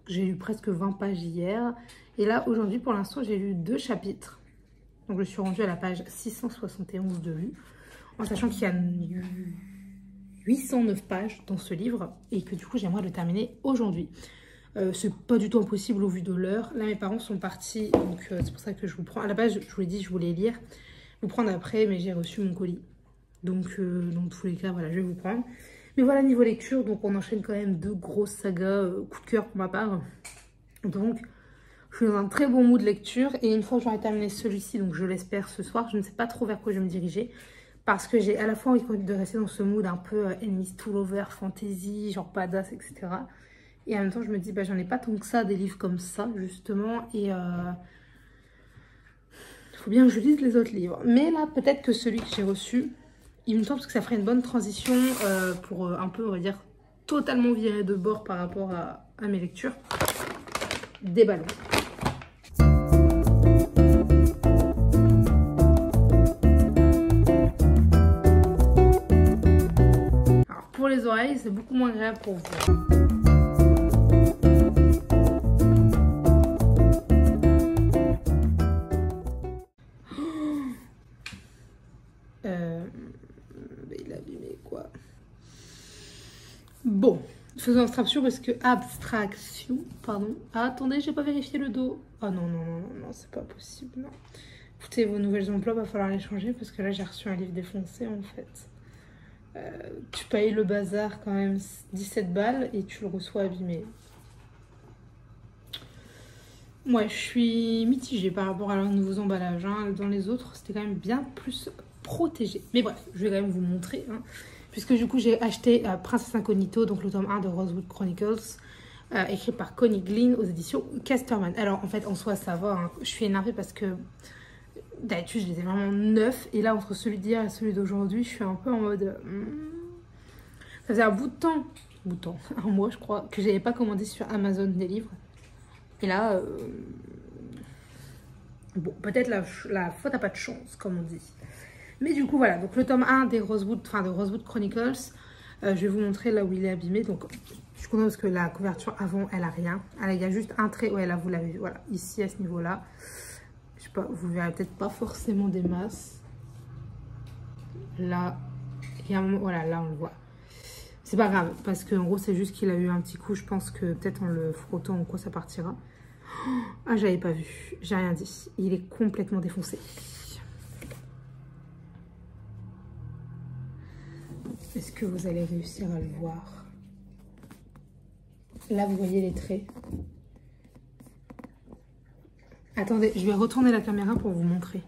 J'ai lu presque 20 pages hier. Et là, aujourd'hui, pour l'instant, j'ai lu 2 chapitres. Donc, je suis rendue à la page 671 de lu. En sachant qu'il y a 809 pages dans ce livre. Et que du coup, j'aimerais le terminer aujourd'hui. C'est pas du tout impossible au vu de l'heure. Là, mes parents sont partis. Donc, c'est pour ça que je vous prends. À la base, je vous l'ai dit, je voulais lire. Vous prendre après, mais j'ai reçu mon colis. Donc, dans tous les cas, voilà, je vais vous prendre. Mais voilà, niveau lecture, donc on enchaîne quand même 2 grosses sagas coup de cœur pour ma part. Donc, je suis dans un très bon mood de lecture. Et une fois que j'aurai terminé celui-ci, donc je l'espère ce soir, je ne sais pas trop vers quoi je vais me diriger. Parce que j'ai à la fois envie de rester dans ce mood un peu enemies to lover, fantasy, genre badass, etc. Et en même temps, je me dis, bah, j'en ai pas tant que ça, des livres comme ça, justement. Et il faut bien que je lise les autres livres. Mais là, peut-être que celui que j'ai reçu... Il me semble que ça ferait une bonne transition pour un peu, on va dire, totalement virer de bord par rapport à mes lectures. Déballons. Alors, pour les oreilles, c'est beaucoup moins agréable pour vous. Il a abîmé quoi. Bon, faisons abstraction parce que abstraction, pardon. Ah, attendez, j'ai pas vérifié le dos. Ah non, non, non, non, non, c'est pas possible, non. Écoutez, vos nouvelles emplois, va falloir les changer parce que là, j'ai reçu un livre défoncé en fait. Tu payes le bazar quand même 17 balles et tu le reçois abîmé. Ouais, je suis mitigée par rapport à leurs nouveaux emballages. Hein. Dans les autres, c'était quand même bien plus protégé. Mais bref, je vais quand même vous montrer. Hein. Puisque du coup, j'ai acheté Princesse Incognito, donc le tome 1 de Rosewood Chronicles, écrit par Connie Glynn aux éditions Casterman. Alors, en fait, en soi, ça va. Hein. Je suis énervée parce que d'habitude, je les ai vraiment neufs. Et là, entre celui d'hier et celui d'aujourd'hui, je suis un peu en mode... Ça faisait un bout de temps, un mois, je crois, que j'avais pas commandé sur Amazon des livres. Et là, bon, peut-être la faute n'a pas de chance, comme on dit. Mais du coup, voilà. Donc, le tome 1 des Rosewood Chronicles, je vais vous montrer là où il est abîmé. Donc, je suis contente parce que la couverture avant, elle a rien. Il y a juste un trait. Ouais, là, vous l'avez vu. Voilà, ici, à ce niveau-là. Je sais pas, vous verrez peut-être pas forcément des masses. Là, il y a un moment, voilà, là, on le voit. C'est pas grave, parce qu'en gros, c'est juste qu'il a eu un petit coup. Je pense que peut-être en le frottant ou quoi, ça partira. Ah, j'avais pas vu. J'ai rien dit. Il est complètement défoncé. Est-ce que vous allez réussir à le voir? Là, vous voyez les traits. Attendez, je vais retourner la caméra pour vous montrer.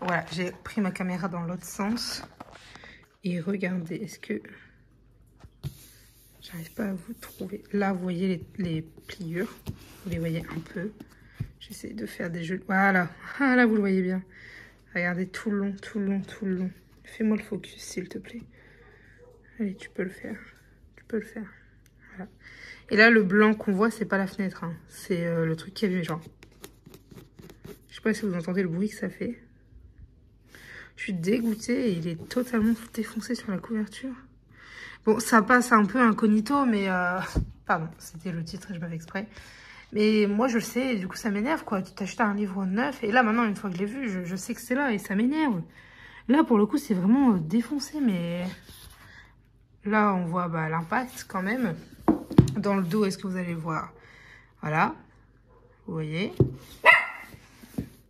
Voilà, j'ai pris ma caméra dans l'autre sens. Et regardez, est-ce que... J'arrive pas à vous trouver. Là, vous voyez les pliures. Vous les voyez un peu. J'essaie de faire des jeux. Voilà. Ah, là, vous le voyez bien. Regardez tout le long, tout le long, tout le long. Fais-moi le focus, s'il te plaît. Allez, tu peux le faire. Tu peux le faire. Voilà. Et là, le blanc qu'on voit, c'est pas la fenêtre. Hein. C'est le truc qui est vu, genre. Je sais sais pas si vous entendez le bruit que ça fait. Je suis dégoûtée et il est totalement défoncé sur la couverture. Bon, ça passe un peu incognito, mais... Pardon, c'était le titre et je m'avais exprès. Mais moi, je le sais et du coup, ça m'énerve, quoi. Tu t'achètes un livre neuf et là, maintenant, une fois que je l'ai vu, je sais que c'est là et ça m'énerve. Là, pour le coup, c'est vraiment défoncé, mais... Là, on voit bah, l'impact quand même. Dans le dos, est-ce que vous allez voir? Voilà. Vous voyez?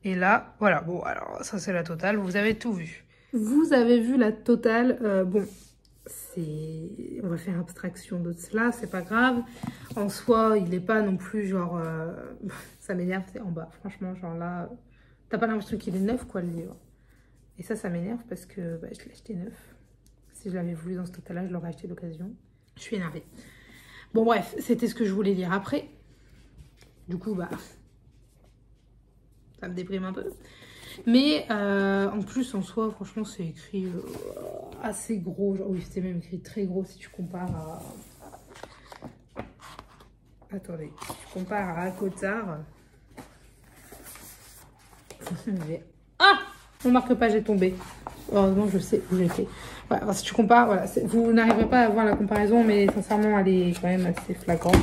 Et là, voilà. Bon, alors, ça, c'est la totale. Vous avez tout vu. Vous avez vu la totale. Bon, on va faire abstraction de cela. C'est pas grave. En soi, il n'est pas non plus genre... ça m'énerve, c'est en bas. Franchement, genre là... T'as pas l'impression qu'il est neuf, quoi, le livre. Et ça m'énerve parce que bah, je l'ai acheté neuf. Si je l'avais voulu dans ce total-là, je l'aurais acheté d'occasion. Je suis énervée. Bon, bref, c'était ce que je voulais dire après. Du coup, bah... ça me déprime un peu. Mais en plus, en soi, franchement, c'est écrit assez gros. Genre, oui, c'était même écrit très gros si tu compares à... Attendez, si tu compares à Cotard. Ah! Mon marque-page est tombé. Heureusement, je sais où j'étais. Voilà, si tu compares, voilà, vous n'arriverez pas à voir la comparaison, mais sincèrement, elle est quand même assez flagrante.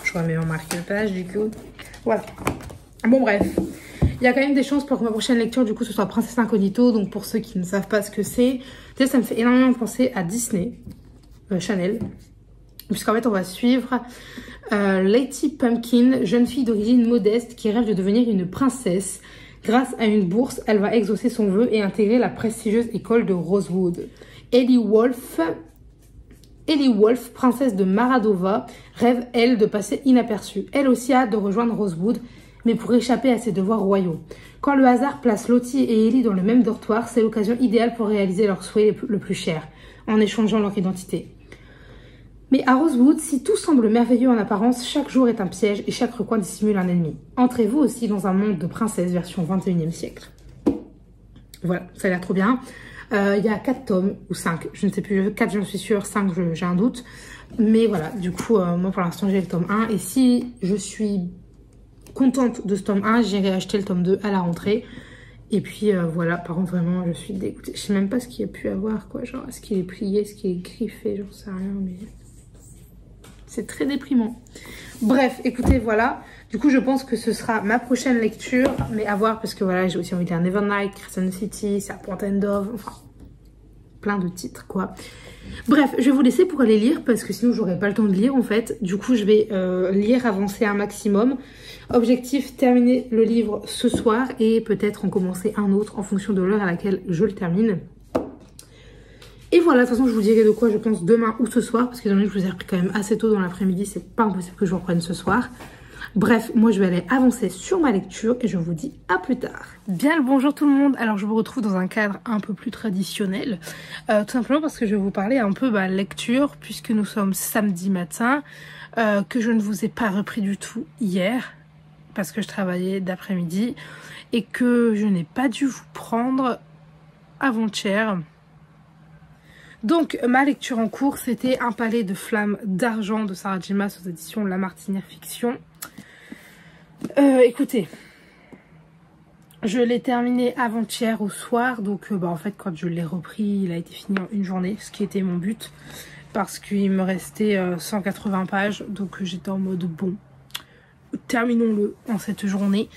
Je remets mon marque-page, du coup. Voilà. Bon, bref. Il y a quand même des chances pour que ma prochaine lecture, du coup, ce soit Princesse Incognito. Donc, pour ceux qui ne savent pas ce que c'est, déjà, ça me fait énormément penser à Disney, Chanel. Puisqu'en fait, on va suivre Lady Pumpkin, jeune fille d'origine modeste qui rêve de devenir une princesse. Grâce à une bourse, elle va exaucer son vœu et intégrer la prestigieuse école de Rosewood. Ellie Wolf, princesse de Maradova, rêve, elle, de passer inaperçue. Elle aussi a hâte de rejoindre Rosewood, mais pour échapper à ses devoirs royaux. Quand le hasard place Lottie et Ellie dans le même dortoir, c'est l'occasion idéale pour réaliser leur souhait le plus cher, en échangeant leur identité. Mais à Rosewood, si tout semble merveilleux en apparence, chaque jour est un piège et chaque recoin dissimule un ennemi. Entrez-vous aussi dans un monde de princesse version 21e siècle. Voilà, ça a l'air trop bien. Il y a 4 tomes, ou 5, je ne sais plus, 4 j'en suis sûre, 5 j'ai un doute. Mais voilà, du coup, moi pour l'instant j'ai le tome 1. Et si je suis contente de ce tome 1, j'irai acheter le tome 2 à la rentrée. Et puis voilà, par contre vraiment je suis dégoûtée. Je sais même pas ce qu'il y a pu avoir, quoi. Genre, est-ce qu'il est plié, est-ce qu'il est griffé, j'en sais rien, mais... C'est très déprimant. Bref, écoutez, voilà. Du coup, je pense que ce sera ma prochaine lecture. Mais à voir, parce que voilà, j'ai aussi envie de lire Nevernight, Crescent City, Serpent and Dove. Enfin, plein de titres, quoi. Bref, je vais vous laisser pour aller lire, parce que sinon, j'aurai pas le temps de lire, en fait. Du coup, je vais lire, avancer un maximum. Objectif, terminer le livre ce soir et peut-être en commencer un autre en fonction de l'heure à laquelle je le termine. Et voilà, de toute façon, je vous dirai de quoi je pense demain ou ce soir. Parce que je vous ai repris quand même assez tôt dans l'après-midi. C'est pas impossible que je vous reprenne ce soir. Bref, moi, je vais aller avancer sur ma lecture. Et je vous dis à plus tard. Bien le bonjour tout le monde. Alors, je vous retrouve dans un cadre un peu plus traditionnel. Tout simplement parce que je vais vous parler un peu lecture. Puisque nous sommes samedi matin. Que je ne vous ai pas repris du tout hier. Parce que je travaillais d'après-midi. Et que je n'ai pas dû vous prendre avant-hier. Donc, ma lecture en cours, c'était Un palais de flammes d'argent de Sarah J. Maas aux éditions La Martinière Fiction. Écoutez, je l'ai terminé avant-hier au soir. Donc, en fait, quand je l'ai repris, il a été fini en une journée, ce qui était mon but. Parce qu'il me restait 180 pages. Donc, j'étais en mode bon, terminons-le en cette journée.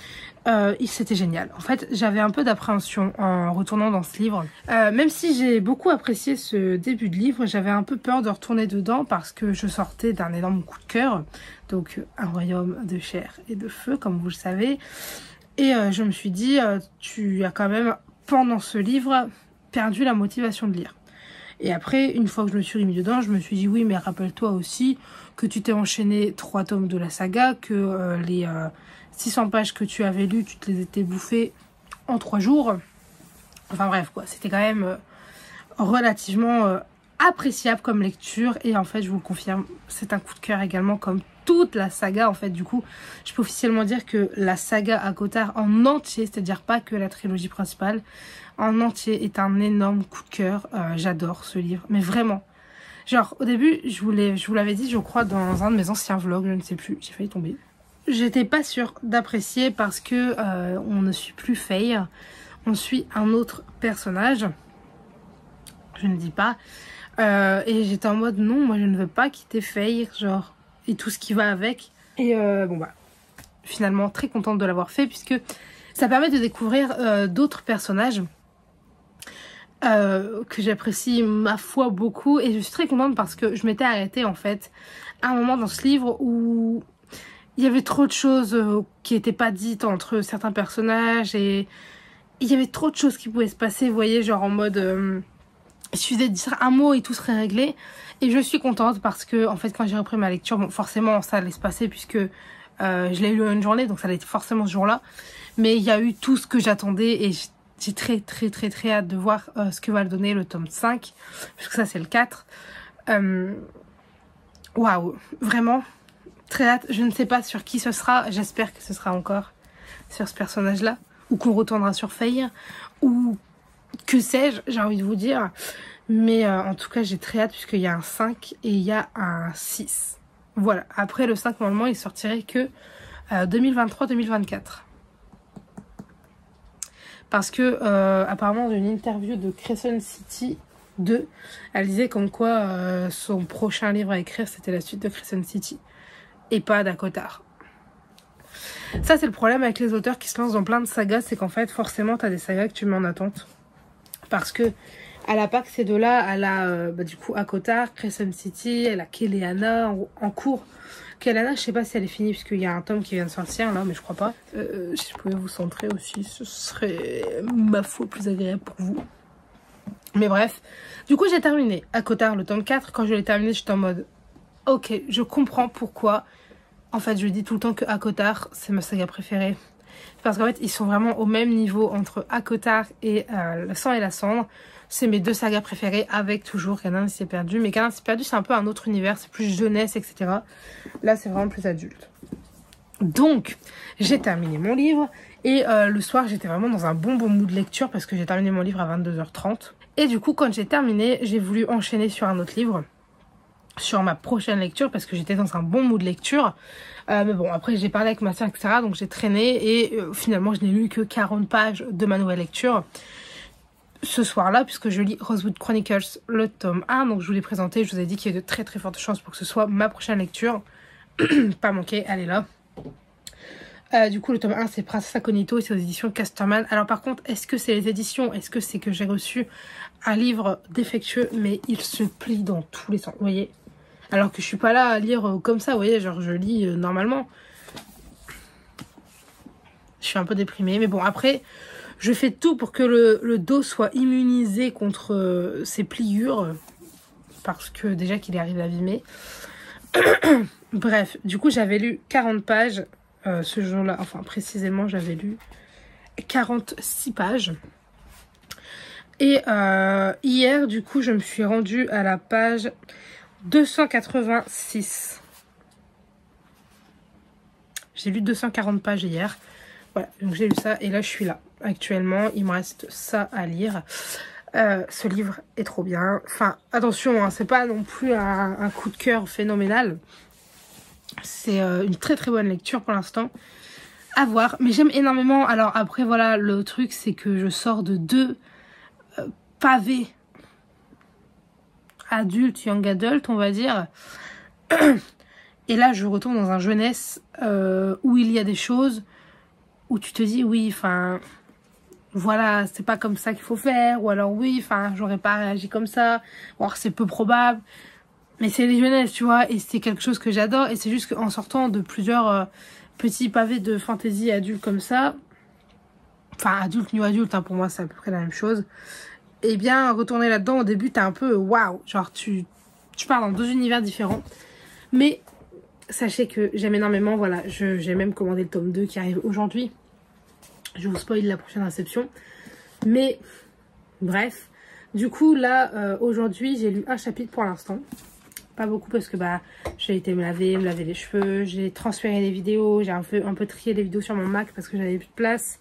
C'était génial. En fait, j'avais un peu d'appréhension en retournant dans ce livre. Même si j'ai beaucoup apprécié ce début de livre, j'avais un peu peur de retourner dedans parce que je sortais d'un énorme coup de cœur. Donc, Un royaume de chair et de feu, comme vous le savez. Et je me suis dit, tu as quand même, pendant ce livre, perdu la motivation de lire. Et après, une fois que je me suis remis dedans, je me suis dit, oui, mais rappelle-toi aussi que tu t'es enchaîné 3 tomes de la saga, que les 600 pages que tu avais lues, tu te les étais bouffées en 3 jours. Enfin bref, quoi, c'était quand même relativement appréciable comme lecture. Et en fait, je vous le confirme, c'est un coup de cœur également, comme toute la saga. En fait, du coup, je peux officiellement dire que la saga à Cotard en entier, c'est-à-dire pas que la trilogie principale, en entier est un énorme coup de cœur. J'adore ce livre, mais vraiment. Genre, au début, je vous l'avais dit, je crois, dans un de mes anciens vlogs, je ne sais plus, j'ai failli tomber. j'étais pas sûre d'apprécier parce que on ne suit plus Faye, on suit un autre personnage, je ne dis pas, et j'étais en mode non, moi je ne veux pas quitter Faye, genre, et tout ce qui va avec. Et bon bah, finalement très contente de l'avoir fait puisque ça permet de découvrir d'autres personnages que j'apprécie ma foi beaucoup, et je suis très contente parce que je m'étais arrêtée en fait à un moment dans ce livre où il y avait trop de choses qui n'étaient pas dites entre certains personnages, et il y avait trop de choses qui pouvaient se passer, vous voyez, genre en mode il suffisait de dire un mot et tout serait réglé. Et je suis contente parce que en fait quand j'ai repris ma lecture, bon forcément ça allait se passer puisque je l'ai lu en une journée, donc ça allait être forcément ce jour-là, mais il y a eu tout ce que j'attendais et j'ai très hâte de voir ce que va le donner le tome 5, puisque ça c'est le 4. Waouh, vraiment très hâte. Je ne sais pas sur qui ce sera, j'espère que ce sera encore sur ce personnage là, ou qu'on retournera sur Faye, ou que sais-je, j'ai envie de vous dire. Mais en tout cas j'ai très hâte puisqu'il y a un 5 et il y a un 6. Voilà, après le 5 normalement il sortirait que 2023-2024. Parce que apparemment dans une interview de Crescent City 2, elle disait comme quoi son prochain livre à écrire c'était la suite de Crescent City et pas d'Akotar. Ça c'est le problème avec les auteurs qui se lancent dans plein de sagas, c'est qu'en fait forcément t'as des sagas que tu mets en attente. Parce que elle a pas que ces deux-là, elle a du coup Akotar, Crescent City, elle a Keleana en cours. Keleana, je sais pas si elle est finie puisqu'il y a un tome qui vient de sortir là, mais je crois pas. Si je pouvais vous centrer aussi, ce serait ma foi plus agréable pour vous. Mais bref, du coup j'ai terminé Akotar le tome 4. Quand je l'ai terminé, j'étais en mode ok, je comprends pourquoi. En fait, je dis tout le temps que Akotar c'est ma saga préférée. Parce qu'en fait, ils sont vraiment au même niveau entre Akotar et Le sang et la cendre. C'est mes deux sagas préférées, avec toujours Canaan s'est perdu. Mais Canaan s'est perdu, c'est un peu un autre univers, c'est plus jeunesse, etc. Là, c'est vraiment plus adulte. Donc, j'ai terminé mon livre. Et le soir, j'étais vraiment dans un bon mood de lecture parce que j'ai terminé mon livre à 22h30. Et du coup, quand j'ai terminé, j'ai voulu enchaîner sur un autre livre, sur ma prochaine lecture, parce que j'étais dans un bon mood de lecture. Mais bon, après j'ai parlé avec ma soeur, etc. Donc j'ai traîné et finalement je n'ai lu que 40 pages de ma nouvelle lecture ce soir-là, puisque je lis Rosewood Chronicles, le tome 1. Donc je vous l'ai présenté, je vous ai dit qu'il y a de très fortes chances pour que ce soit ma prochaine lecture. Pas manqué, elle est là. Du coup le tome 1 c'est Princesse Incognito et c'est aux éditions Casterman. Alors par contre, est-ce que c'est les éditions, est-ce que c'est que j'ai reçu un livre défectueux? Mais il se plie dans tous les sens, vous voyez. Alors que je suis pas là à lire comme ça, vous voyez, genre je lis normalement. Je suis un peu déprimée, mais bon, après, je fais tout pour que le dos soit immunisé contre ces pliures. Parce que déjà qu'il est arrivé abîmé. Bref, du coup, j'avais lu 40 pages ce jour-là. Enfin, précisément, j'avais lu 46 pages. Et hier, du coup, je me suis rendue à la page 286. J'ai lu 240 pages hier. Voilà, donc j'ai lu ça et là je suis là. Actuellement, il me reste ça à lire. Ce livre est trop bien. Enfin, attention, hein, c'est pas non plus un coup de cœur phénoménal. C'est une très bonne lecture pour l'instant. À voir. Mais j'aime énormément. Alors après, voilà, le truc c'est que je sors de 2 pavés adulte, young adult, on va dire. Et là, je retourne dans un jeunesse où il y a des choses où tu te dis, oui, enfin, voilà, c'est pas comme ça qu'il faut faire. Ou alors, oui, enfin, j'aurais pas réagi comme ça. Ou alors, c'est peu probable. Mais c'est les jeunesses, tu vois. Et c'est quelque chose que j'adore. Et c'est juste qu'en sortant de plusieurs petits pavés de fantasy adulte comme ça, enfin, adulte, new adulte, hein, pour moi, c'est à peu près la même chose. Et bien, retourner là-dedans, au début, t'es un peu waouh. Genre, tu pars dans 2 univers différents. Mais sachez que j'aime énormément. Voilà, j'ai même commandé le tome 2 qui arrive aujourd'hui. Je vous spoil la prochaine réception. Mais, bref. Du coup, là, aujourd'hui, j'ai lu un chapitre pour l'instant. Pas beaucoup parce que, bah, j'ai été me laver les cheveux. J'ai transféré les vidéos. J'ai un peu trié les vidéos sur mon Mac parce que j'avais plus de place.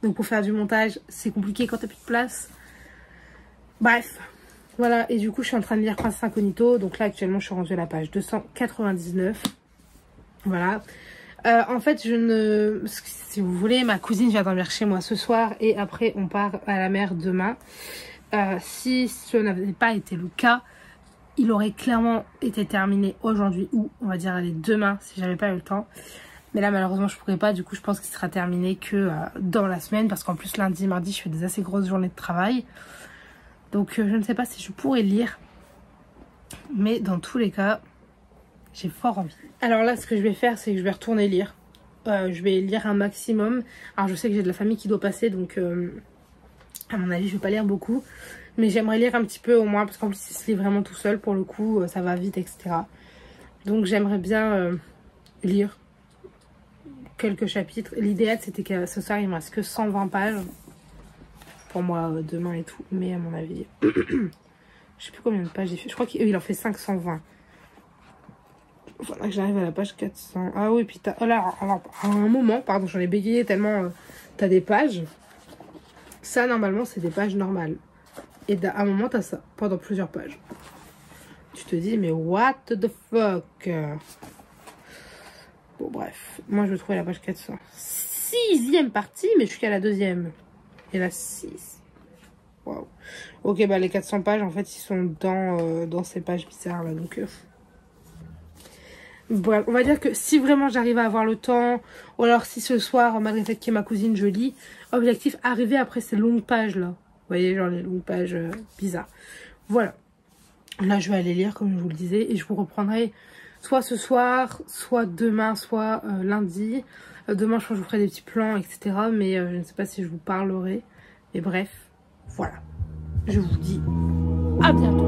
Donc, pour faire du montage, c'est compliqué quand t'as plus de place. Bref, voilà, et du coup je suis en train de lire Princesse Incognito. Donc là actuellement je suis rendue à la page 299. Voilà, En fait, si vous voulez, ma cousine vient dormir chez moi ce soir et après on part à la mer demain. Si ce n'avait pas été le cas, il aurait clairement été terminé aujourd'hui ou on va dire allez, demain si j'avais pas eu le temps. Mais là malheureusement je pourrais pas, du coup je pense qu'il sera terminé que dans la semaine parce qu'en plus lundi, mardi je fais des assez grosses journées de travail. Donc je ne sais pas si je pourrais lire. Mais dans tous les cas, j'ai fort envie. Alors là ce que je vais faire c'est que je vais retourner lire. Je vais lire un maximum. Alors je sais que j'ai de la famille qui doit passer donc à mon avis je vais pas lire beaucoup. Mais j'aimerais lire un petit peu au moins parce qu'en plus il se lit vraiment tout seul pour le coup, ça va vite etc. Donc j'aimerais bien lire quelques chapitres. L'idéal c'était que ce soir il me reste que 120 pages. Pour moi demain et tout. Mais à mon avis, je sais plus combien de pages il fait. Je crois qu'il en fait 520. Il faudra que j'arrive à la page 400. Ah oui, puis t'as... Oh là, alors, à un moment, pardon, j'en ai bégayé tellement... t'as des pages. Ça, normalement, c'est des pages normales. Et à un moment, t'as ça, pendant plusieurs pages. Tu te dis, mais what the fuck? Bon, bref. Moi, je vais trouver la page 400. 6e partie, mais je suis qu'à la 2e. Et la 6. Waouh. Ok, bah les 400 pages, en fait, ils sont dans ces pages bizarres, là, donc... Bref, on va dire que si vraiment j'arrive à avoir le temps, ou alors si ce soir, malgré le fait qu'il y ait ma cousine, je lis, objectif, arriver après ces longues pages là. Vous voyez, genre les longues pages bizarres. Voilà. Là, je vais aller lire, comme je vous le disais, et je vous reprendrai soit ce soir, soit demain, soit lundi. Demain, je pense que je vous ferai des petits plans, etc. Mais je ne sais pas si je vous parlerai. Mais bref, voilà. Je vous dis à bientôt.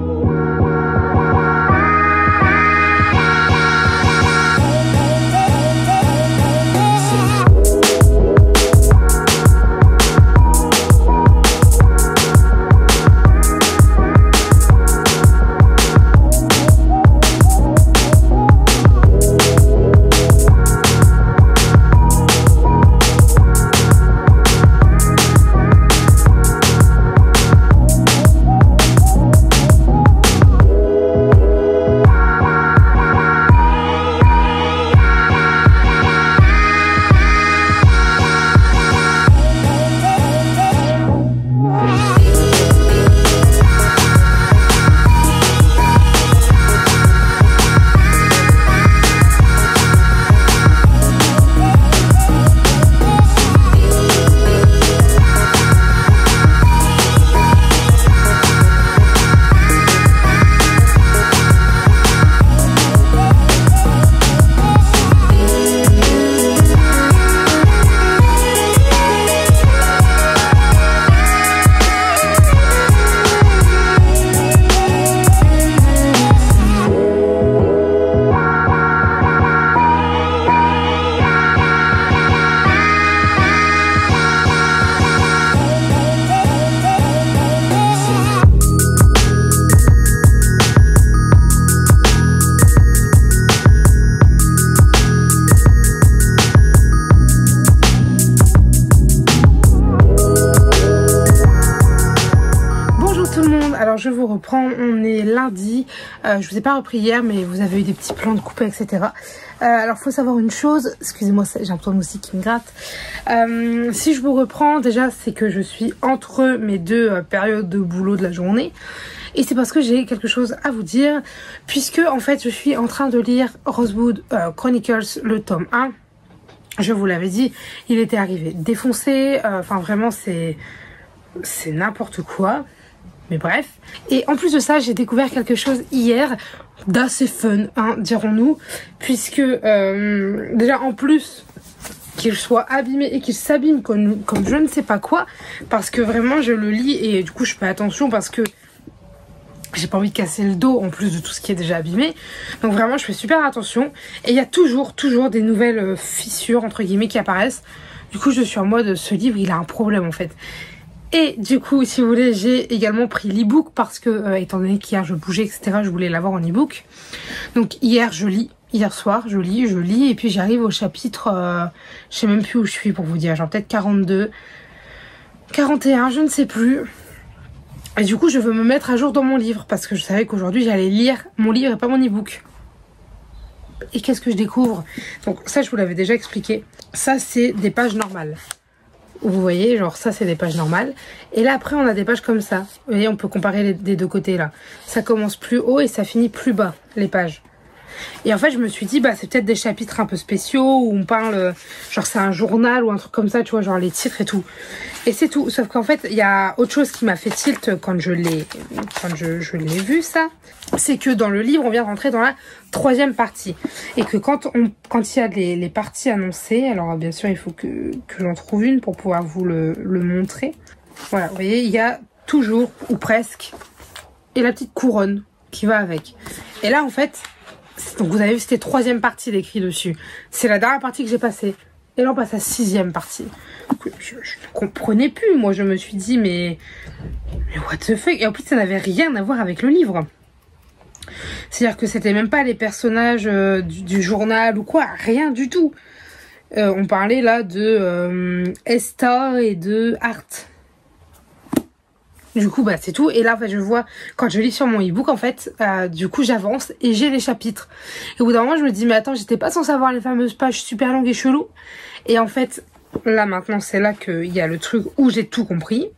Alors je vous reprends, on est lundi, je vous ai pas repris hier mais vous avez eu des petits plans de coupé etc. Alors faut savoir une chose, excusez-moi j'ai un tourne aussi qui me gratte. Si je vous reprends déjà c'est que je suis entre mes deux périodes de boulot de la journée. Et c'est parce que j'ai quelque chose à vous dire, puisque en fait je suis en train de lire Rosewood Chronicles, le tome 1. Je vous l'avais dit, il était arrivé défoncé, enfin vraiment c'est n'importe quoi. Mais bref. Et en plus de ça, j'ai découvert quelque chose hier d'assez fun, hein, dirons-nous. Puisque déjà en plus qu'il soit abîmé et qu'il s'abîme comme je ne sais pas quoi. Parce que vraiment je le lis et du coup je fais attention parce que j'ai pas envie de casser le dos en plus de tout ce qui est déjà abîmé. Donc vraiment je fais super attention. Et il y a toujours des nouvelles fissures entre guillemets qui apparaissent. Du coup je suis en mode ce livre il a un problème en fait. Et du coup, si vous voulez, j'ai également pris l'e-book parce que, étant donné qu'hier je bougeais, etc., je voulais l'avoir en e-book. Donc hier, je lis. Hier soir, je lis. Et puis j'arrive au chapitre, je sais même plus où je suis pour vous dire. Genre peut-être 42, 41, je ne sais plus. Et du coup, je veux me mettre à jour dans mon livre parce que je savais qu'aujourd'hui, j'allais lire mon livre et pas mon e-book. Et qu'est-ce que je découvre? Donc ça, je vous l'avais déjà expliqué. Ça, c'est des pages normales. Vous voyez, genre ça, c'est des pages normales. Et là, après, on a des pages comme ça. Vous voyez, on peut comparer des deux côtés, là. Ça commence plus haut et ça finit plus bas, les pages. Et en fait, je me suis dit, bah, c'est peut-être des chapitres un peu spéciaux où on parle, genre c'est un journal ou un truc comme ça, tu vois, genre les titres et tout. Et c'est tout. Sauf qu'en fait, il y a autre chose qui m'a fait tilt quand je l'ai vu, ça. C'est que dans le livre, on vient rentrer dans la 3e partie. Et que quand il y a les parties annoncées, alors bien sûr, il faut que j'en trouve une pour pouvoir vous le montrer. Voilà, vous voyez, il y a toujours, ou presque, et la petite couronne qui va avec. Et là, en fait, donc vous avez vu, c'était 3e partie d'écrit dessus. C'est la dernière partie que j'ai passée. Et là, on passe à 6e partie. Je ne comprenais plus. Moi, je me suis dit, mais what the fuck? Et en plus, ça n'avait rien à voir avec le livre. C'est-à-dire que c'était même pas les personnages du journal ou quoi. Rien du tout. On parlait là de Esta et de Art. Du coup, bah, c'est tout. Et là, en fait, je vois, quand je lis sur mon e-book, en fait, du coup, j'avance et j'ai les chapitres. Et au bout d'un moment, je me dis, mais attends, j'étais pas censée avoir les fameuses pages super longues et cheloues. Et en fait, là, maintenant, c'est là qu'il y a le truc où j'ai tout compris.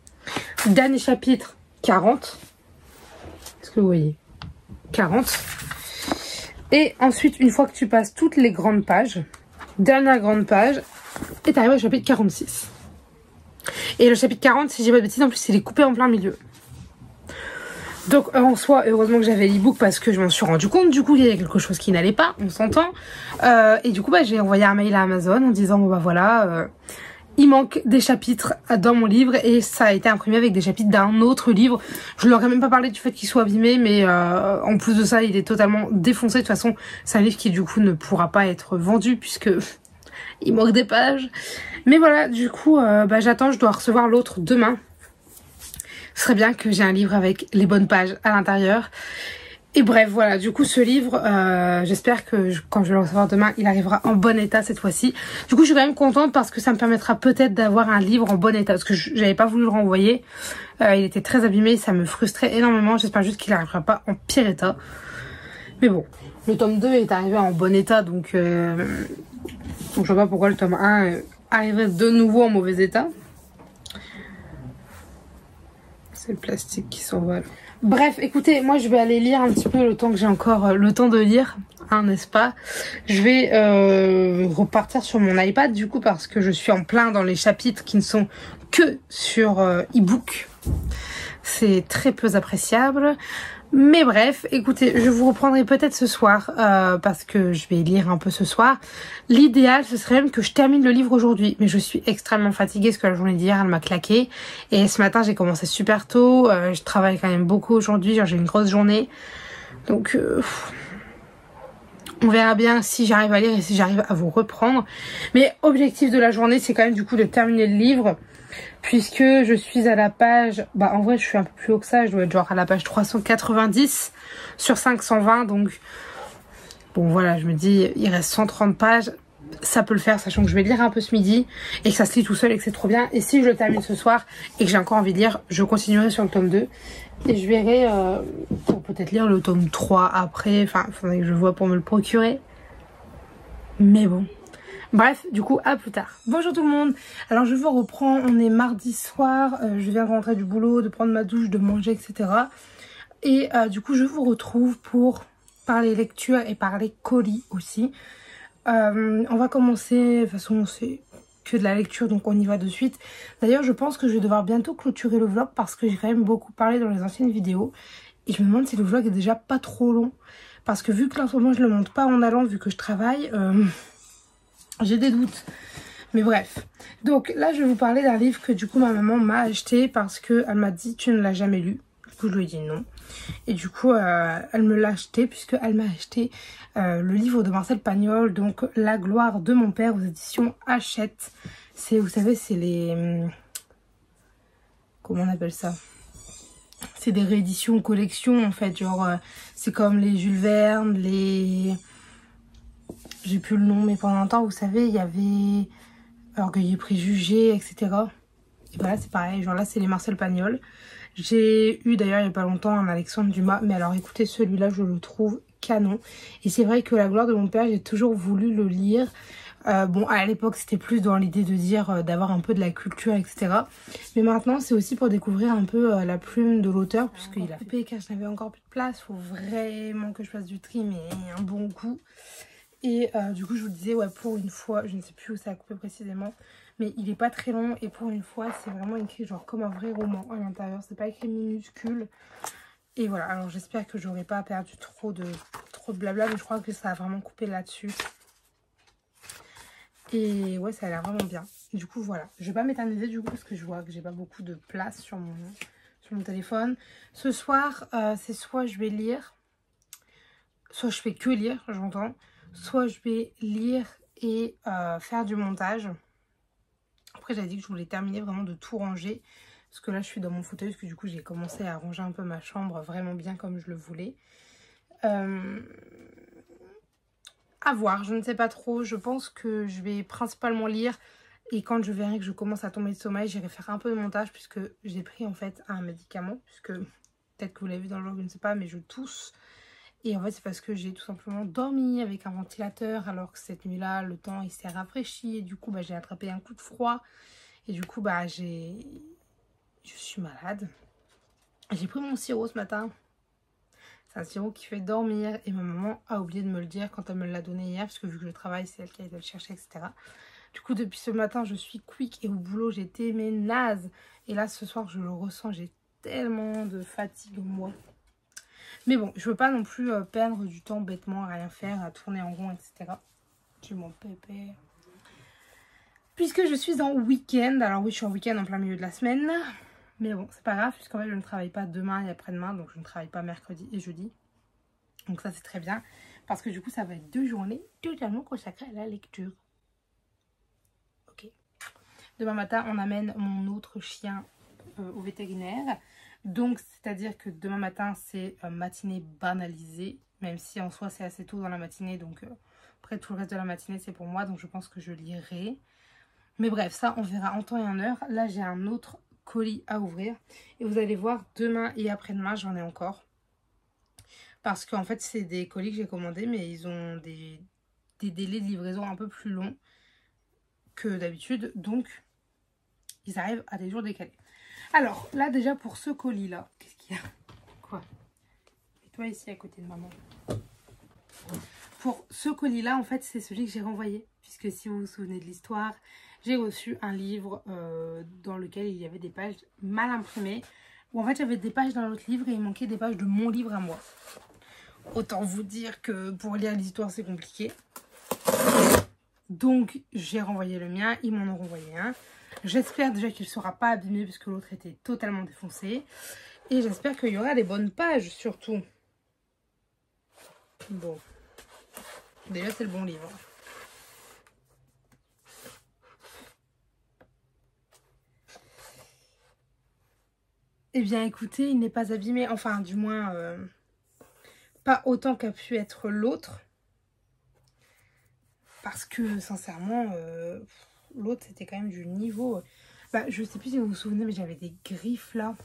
Dernier chapitre, 40. Est-ce que vous voyez? 40. Et ensuite, une fois que tu passes toutes les grandes pages, dernière grande page, et t'arrives au chapitre 46. Et le chapitre 40, si j'ai pas de bêtises, en plus il est coupé en plein milieu. Donc en soi, heureusement que j'avais l'e-book parce que je m'en suis rendu compte. Du coup, il y a quelque chose qui n'allait pas, on s'entend. Et du coup, bah, j'ai envoyé un mail à Amazon en disant, bon bah voilà, il manque des chapitres dans mon livre. Et ça a été imprimé avec des chapitres d'un autre livre. Je leur ai même pas parlé du fait qu'il soit abîmé, mais en plus de ça, il est totalement défoncé. De toute façon, c'est un livre qui du coup ne pourra pas être vendu puisque il manque des pages. Mais voilà, du coup, bah, j'attends, je dois recevoir l'autre demain. Ce serait bien que j'ai un livre avec les bonnes pages à l'intérieur. Et bref, voilà, du coup, ce livre, j'espère que quand je vais le recevoir demain, il arrivera en bon état cette fois-ci. Du coup, je suis quand même contente parce que ça me permettra peut-être d'avoir un livre en bon état. Parce que j'avais pas voulu le renvoyer. Il était très abîmé, ça me frustrait énormément. J'espère juste qu'il n'arrivera pas en pire état. Mais bon, le tome 2 est arrivé en bon état, donc je vois pas pourquoi le tome 1... arriverait de nouveau en mauvais état. C'est le plastique qui s'envole. Bref, écoutez, moi je vais aller lire un petit peu le temps que j'ai encore le temps de lire, hein, n'est-ce pas? Je vais repartir sur mon iPad du coup parce que je suis en plein dans les chapitres qui ne sont que sur e-book. C'est très peu appréciable. Mais bref, écoutez, je vous reprendrai peut-être ce soir parce que je vais lire un peu ce soir. L'idéal, ce serait même que je termine le livre aujourd'hui. Mais je suis extrêmement fatiguée parce que la journée d'hier, elle m'a claqué. Et ce matin, j'ai commencé super tôt. Je travaille quand même beaucoup aujourd'hui. J'ai une grosse journée. Donc, on verra bien si j'arrive à lire et si j'arrive à vous reprendre. Mais objectif de la journée, c'est quand même du coup de terminer le livre. Puisque je suis à la page, bah en vrai je suis un peu plus haut que ça, je dois être genre à la page 390 sur 520, donc bon voilà, je me dis il reste 130 pages, ça peut le faire, sachant que je vais lire un peu ce midi et que ça se lit tout seul et que c'est trop bien. Et si je le termine ce soir et que j'ai encore envie de lire, je continuerai sur le tome 2 et je verrai pour peut-être lire le tome 3 après, enfin il faudrait que je vois pour me le procurer, mais bon. Bref, du coup, à plus tard. Bonjour tout le monde. Alors, je vous reprends. On est mardi soir. Je viens de rentrer du boulot, de prendre ma douche, de manger, etc. Et du coup, je vous retrouve pour parler lecture et parler colis aussi. On va commencer. De toute façon, c'est que de la lecture, donc on y va de suite. D'ailleurs, je pense que je vais devoir bientôt clôturer le vlog parce que j'ai quand même beaucoup parlé dans les anciennes vidéos. Et je me demande si le vlog est déjà pas trop long. Parce que vu que là, en ce moment, je le monte pas en allant, vu que je travaille... j'ai des doutes, mais bref. Donc là je vais vous parler d'un livre que du coup ma maman m'a acheté parce qu'elle m'a dit tu ne l'as jamais lu. Du coup je lui ai dit non. Et du coup elle me l'a acheté puisqu'elle m'a acheté le livre de Marcel Pagnol, donc La gloire de mon père aux éditions Hachette. C'est, vous savez, c'est les... comment on appelle ça? C'est des rééditions, collections en fait, genre c'est comme les Jules Verne, les... j'ai plus le nom, mais pendant un temps, vous savez, il y avait Orgueil et Préjugés, etc. Et voilà, c'est pareil, genre là, c'est les Marcel Pagnol. J'ai eu d'ailleurs il n'y a pas longtemps un Alexandre Dumas, mais alors écoutez, celui-là, je le trouve canon. Et c'est vrai que La gloire de mon père, j'ai toujours voulu le lire. Bon, à l'époque, c'était plus dans l'idée de dire d'avoir un peu de la culture, etc. Mais maintenant, c'est aussi pour découvrir un peu la plume de l'auteur, puisqu'il a coupé car je n'avais encore plus de place. Il faut vraiment que je fasse du tri, mais un bon coup. Et du coup, je vous disais, ouais, pour une fois, je ne sais plus où ça a coupé précisément, mais il est pas très long. Et pour une fois, c'est vraiment écrit genre comme un vrai roman à l'intérieur. C'est pas écrit minuscule. Et voilà, alors j'espère que j'aurai pas perdu trop de blabla, mais je crois que ça a vraiment coupé là-dessus. Et ouais, ça a l'air vraiment bien. Du coup, voilà. Je vais pas m'éterniser du coup parce que je vois que j'ai pas beaucoup de place sur mon téléphone. Ce soir, c'est soit je vais lire, soit je fais que lire, j'entends. Soit je vais lire et faire du montage. Après, j'avais dit que je voulais terminer vraiment de tout ranger. Parce que là, je suis dans mon fauteuil. Parce que du coup, j'ai commencé à ranger un peu ma chambre vraiment bien comme je le voulais. À voir, je ne sais pas trop. Je pense que je vais principalement lire. Et quand je verrai que je commence à tomber de sommeil, j'irai faire un peu de montage. Puisque j'ai pris en fait un médicament. Puisque peut-être que vous l'avez vu dans le vlog, je ne sais pas. Mais je tousse. Et en fait, c'est parce que j'ai tout simplement dormi avec un ventilateur. Alors que cette nuit-là, le temps il s'est rafraîchi. Et du coup, j'ai attrapé un coup de froid. Et du coup, je suis malade. J'ai pris mon sirop ce matin. C'est un sirop qui fait dormir et ma maman a oublié de me le dire quand elle me l'a donné hier parce que vu que je travaille, c'est elle qui a été le chercher, etc. Du coup, depuis ce matin, je suis quick et au boulot, j'étais mais naze. Et là, ce soir, je le ressens, j'ai tellement de fatigue moi. Mais bon, je veux pas non plus perdre du temps bêtement à rien faire, à tourner en rond, etc. Je m'en pépère. Puisque je suis en week-end, alors oui, je suis en week-end en plein milieu de la semaine. Mais bon, c'est pas grave, puisqu'en fait, je ne travaille pas demain et après-demain. Donc, je ne travaille pas mercredi et jeudi. Donc, ça, c'est très bien. Parce que du coup, ça va être 2 journées totalement consacrées à la lecture. Ok. Demain matin, on amène mon autre chien au vétérinaire. Donc, c'est-à-dire que demain matin, c'est matinée banalisée. Même si, en soi, c'est assez tôt dans la matinée. Donc, après, tout le reste de la matinée, c'est pour moi. Donc, je pense que je lirai. Mais bref, ça, on verra en temps et en heure. Là, j'ai un autre colis à ouvrir. Et vous allez voir, demain et après-demain, j'en ai encore. Parce qu'en fait, c'est des colis que j'ai commandés, mais ils ont des délais de livraison un peu plus longs que d'habitude. Donc, ils arrivent à des jours décalés. Alors, là, déjà, pour ce colis-là, qu'est-ce qu'il y a? Quoi? Mets-toi ici, à côté de maman. Pour ce colis-là, en fait, c'est celui que j'ai renvoyé. Puisque si vous vous souvenez de l'histoire, j'ai reçu un livre dans lequel il y avait des pages mal imprimées. Où en fait, j'avais des pages d'un autre livre et il manquait des pages de mon livre à moi. Autant vous dire que pour lire l'histoire, c'est compliqué. Donc, j'ai renvoyé le mien. Ils m'en ont renvoyé un. J'espère déjà qu'il ne sera pas abîmé puisque l'autre était totalement défoncé. Et j'espère qu'il y aura des bonnes pages surtout. Bon. Déjà, c'est le bon livre. Eh bien, écoutez, il n'est pas abîmé. Enfin, du moins, pas autant qu'a pu être l'autre. Parce que, sincèrement, l'autre, c'était quand même du niveau. Je sais plus si vous vous souvenez, mais j'avais des griffes là.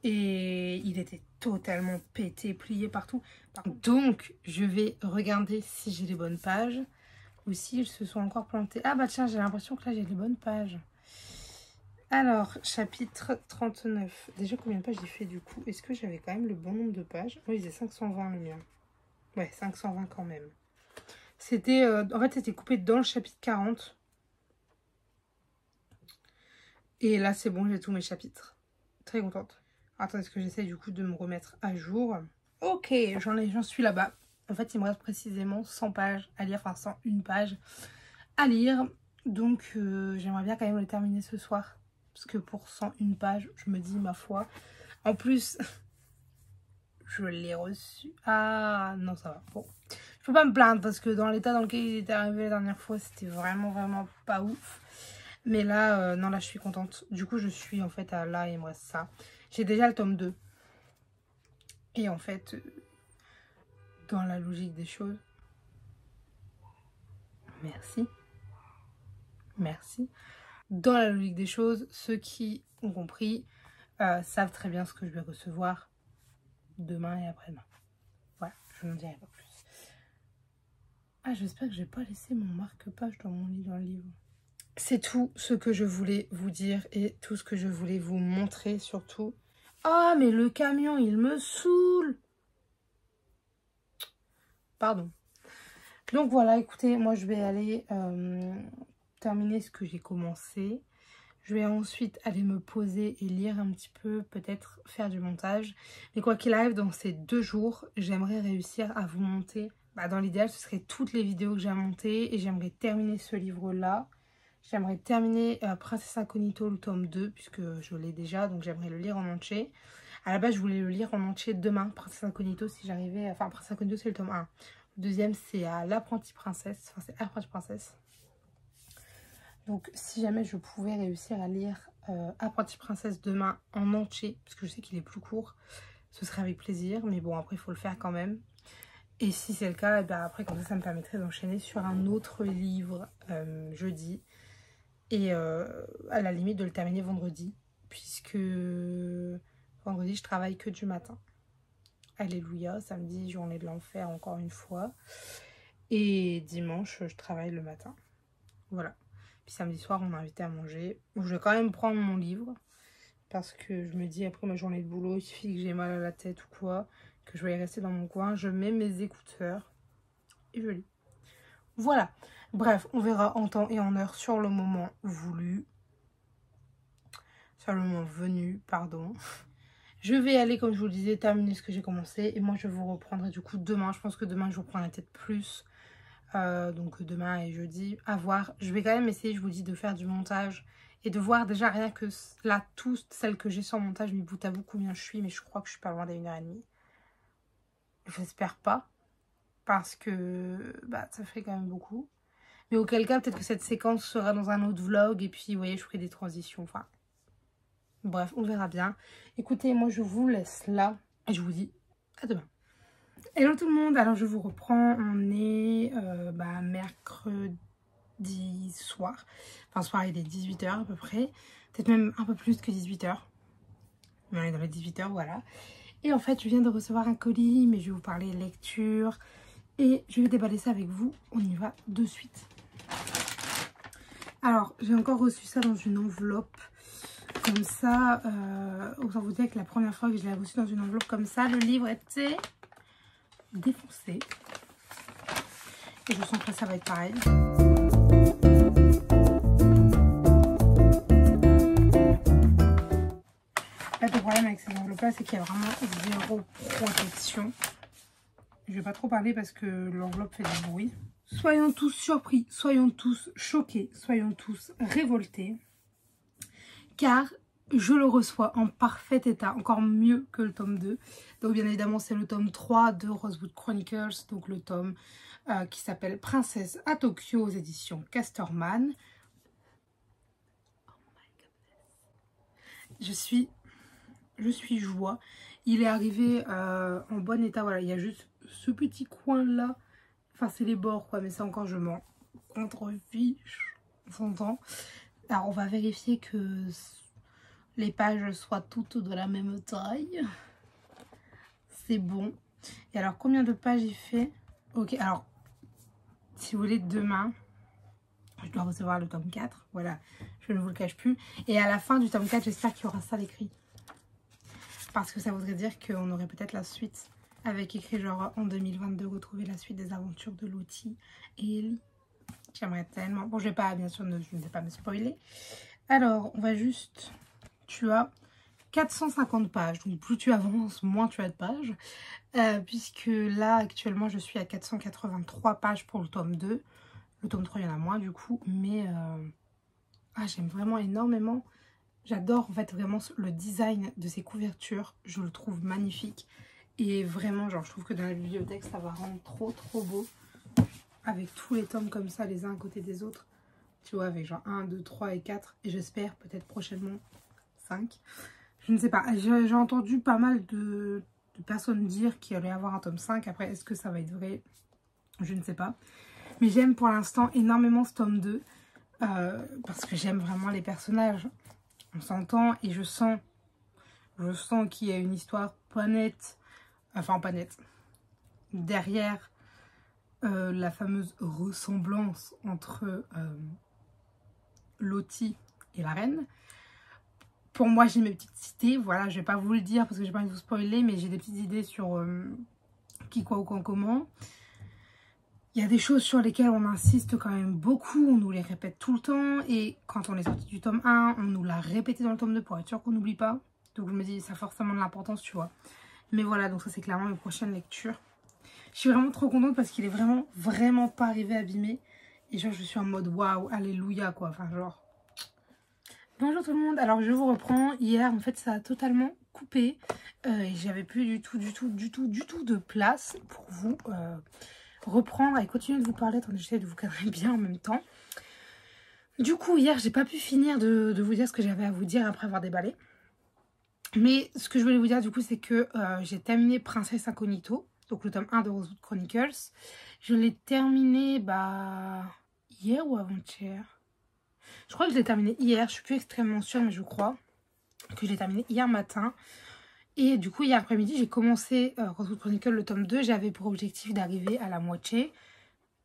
Et il était totalement pété, plié partout. Donc, je vais regarder si j'ai les bonnes pages. Ou s'ils se sont encore plantés. Ah bah tiens, j'ai l'impression que là, j'ai les bonnes pages. Alors, chapitre 39. Déjà, combien de pages j'ai fait du coup? Est-ce que j'avais quand même le bon nombre de pages? Oui, c'est 520 le mien. Ouais, 520 quand même. C'était, en fait, c'était coupé dans le chapitre 40. Et là, c'est bon, j'ai tous mes chapitres. Très contente. Attends, est-ce que j'essaie du coup de me remettre à jour? Ok, j'en suis là-bas. En fait, il me reste précisément 100 pages à lire, enfin 101 pages à lire. Donc, j'aimerais bien quand même le terminer ce soir. Parce que pour 101 pages, je me dis, ma foi. En plus, je l'ai reçu. Ah, non, ça va. Bon, je peux pas me plaindre parce que dans l'état dans lequel il était arrivé la dernière fois, c'était vraiment pas ouf. Mais là, non, là, je suis contente. Du coup, je suis en fait à là, il me reste ça. J'ai déjà le tome 2. Et en fait, dans la logique des choses... Merci. Merci. Dans la logique des choses, ceux qui ont compris savent très bien ce que je vais recevoir demain et après-demain. Voilà, je n'en dirai pas plus. Ah, j'espère que j'ai pas laissé mon marque-page dans le livre. C'est tout ce que je voulais vous dire et tout ce que je voulais vous montrer surtout. Ah, mais le camion, il me saoule. Pardon. Donc voilà, écoutez, moi je vais aller terminer ce que j'ai commencé. Je vais ensuite aller me poser et lire un petit peu, peut-être faire du montage. Mais quoi qu'il arrive, dans ces 2 jours, j'aimerais réussir à vous monter. Dans l'idéal, ce serait toutes les vidéos que j'ai à monter. Et j'aimerais terminer ce livre-là. J'aimerais terminer Princesse Incognito, le tome 2, puisque je l'ai déjà. Donc j'aimerais le lire en entier. À la base, je voulais le lire en entier demain, Princesse Incognito, si j'arrivais... Enfin, Princesse Incognito, c'est le tome 1. Le deuxième, c'est l'Apprentie Princesse. Enfin, c'est Apprentie Princesse. Donc, si jamais je pouvais réussir à lire Apprentie Princesse demain en entier, parce que je sais qu'il est plus court, ce serait avec plaisir. Mais bon, après, il faut le faire quand même. Et si c'est le cas, après, comme ça me permettrait d'enchaîner sur un autre livre jeudi. Et à la limite, de le terminer vendredi. Puisque vendredi, je travaille que du matin. Alléluia, samedi, journée de l'enfer, encore une fois. Et dimanche, je travaille le matin. Voilà. Puis samedi soir, on m'a invité à manger. Je vais quand même prendre mon livre. Parce que je me dis, après ma journée de boulot, il suffit que j'ai mal à la tête ou quoi, que je vais y rester dans mon coin. Je mets mes écouteurs et je lis. Voilà. Bref, on verra en temps et en heure sur le moment voulu. Sur le moment venu, pardon. Je vais aller, comme je vous le disais, terminer ce que j'ai commencé. Et moi, je vous reprendrai du coup demain. Je pense que demain, je vous reprendrai peut-être plus. Donc demain et jeudi, à voir. Je vais quand même essayer, je vous dis, de faire du montage. Et de voir déjà rien que là, toutes celles que j'ai sur montage, mis bout à bout, combien je suis. Mais je crois que je suis pas loin des 1h30. J'espère pas. Parce que ça ferait quand même beaucoup. Mais auquel cas, peut-être que cette séquence sera dans un autre vlog. Et puis, vous voyez, je ferai des transitions. Enfin, bref, on verra bien. Écoutez, moi, je vous laisse là. Et je vous dis à demain. Hello tout le monde. Alors, je vous reprends. On est mercredi soir. Enfin, soir, il est 18 h à peu près. Peut-être même un peu plus que 18 h. Mais on est dans les 18 h, voilà. Et en fait, je viens de recevoir un colis. Mais je vais vous parler lecture. Et je vais déballer ça avec vous. On y va de suite. Alors, j'ai encore reçu ça dans une enveloppe. Comme ça, autant vous dire que la première fois que je l'ai reçu dans une enveloppe comme ça, le livre était défoncé. Et je sens que là, ça va être pareil. Là, le problème avec ces enveloppes-là, c'est qu'il y a vraiment zéro protection. Je ne vais pas trop parler parce que l'enveloppe fait du bruit. Soyons tous surpris, soyons tous choqués, soyons tous révoltés. Car je le reçois en parfait état, encore mieux que le tome 2. Donc bien évidemment c'est le tome 3 de Rosewood Chronicles, donc le tome qui s'appelle Princesse à Tokyo aux éditions Casterman. Oh my goodness. Je suis joie. Il est arrivé en bon état, voilà, il y a juste ce petit coin là. Enfin c'est les bords quoi, mais ça encore je m'en contrefiche, on s'entend. Alors on va vérifier que les pages soient toutes de la même taille. C'est bon. Et alors combien de pages il fait? Ok, alors si vous voulez demain, je dois recevoir le tome 4. Voilà, je ne vous le cache plus. Et à la fin du tome 4, j'espère qu'il y aura ça l'écrit. Parce que ça voudrait dire qu'on aurait peut-être la suite. Avec écrit genre en 2022, retrouver la suite des aventures de Lottie et Ellie. J'aimerais tellement. Bon, je vais pas, bien sûr, je ne vais pas me spoiler. Alors, on va juste... Tu as 450 pages. Donc, plus tu avances, moins tu as de pages. Puisque là, actuellement, je suis à 483 pages pour le tome 2. Le tome 3, il y en a moins, du coup. Mais j'aime vraiment énormément. J'adore, en fait, vraiment le design de ces couvertures. Je le trouve magnifique. Et vraiment, genre, je trouve que dans la bibliothèque, ça va rendre trop, trop beau. Avec tous les tomes comme ça, les uns à côté des autres. Tu vois, avec genre 1, 2, 3 et 4. Et j'espère peut-être prochainement 5. Je ne sais pas. J'ai entendu pas mal de personnes dire qu'il allait y avoir un tome 5. Après, est-ce que ça va être vrai? Je ne sais pas. Mais j'aime pour l'instant énormément ce tome 2. Parce que j'aime vraiment les personnages. On s'entend et je sens qu'il y a une histoire pas nette. Enfin, pas nette. derrière la fameuse ressemblance entre Lottie et la reine. Pour moi, j'ai mes petites idées. Voilà, je vais pas vous le dire parce que j'ai pas envie de vous spoiler, mais j'ai des petites idées sur qui, quoi, ou quand, comment. Il y a des choses sur lesquelles on insiste quand même beaucoup, on nous les répète tout le temps. Et quand on est sorti du tome 1, on nous l'a répété dans le tome 2 pour être sûr qu'on n'oublie pas. Donc je me dis, ça a forcément de l'importance, tu vois. Mais voilà, donc ça c'est clairement mes prochaines lectures. Je suis vraiment trop contente parce qu'il est vraiment pas arrivé abîmé. Et genre, je suis en mode waouh, alléluia quoi. Enfin, genre. Bonjour tout le monde. Alors, je vous reprends. Hier, en fait, ça a totalement coupé. Et j'avais plus du tout de place pour vous reprendre et continuer de vous parler. Attendez, j'essaie de vous cadrer bien en même temps. Du coup, hier, j'ai pas pu finir de vous dire ce que j'avais à vous dire après avoir déballé. Mais ce que je voulais vous dire, du coup, c'est que j'ai terminé Princesse Incognito. Donc le tome 1 de Rosewood Chronicles. Je l'ai terminé hier ou avant-hier. Je crois que je l'ai terminé hier. Je suis plus extrêmement sûre, mais je crois que je l'ai terminé hier matin. Et du coup, hier après-midi, j'ai commencé Rosewood Chronicles le tome 2. J'avais pour objectif d'arriver à la moitié.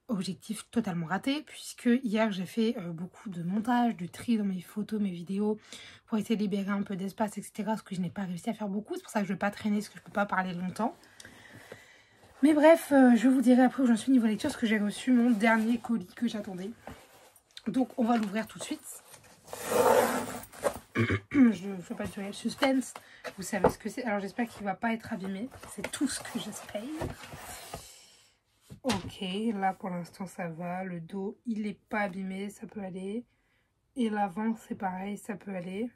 Objectif totalement raté, puisque hier, j'ai fait beaucoup de montage, du tri dans mes photos, mes vidéos, pour essayer de libérer un peu d'espace, etc. Ce que je n'ai pas réussi à faire beaucoup. C'est pour ça que je ne vais pas traîner, parce que je ne peux pas parler longtemps. Mais bref, je vous dirai après où j'en suis niveau lecture, parce que j'ai reçu mon dernier colis que j'attendais. Donc, on va l'ouvrir tout de suite. Je ne fais pas du tout le suspense. Vous savez ce que c'est. Alors, j'espère qu'il ne va pas être abîmé. C'est tout ce que j'espère. Ok, là, pour l'instant, ça va. Le dos, il n'est pas abîmé. Ça peut aller. Et l'avant, c'est pareil. Ça peut aller.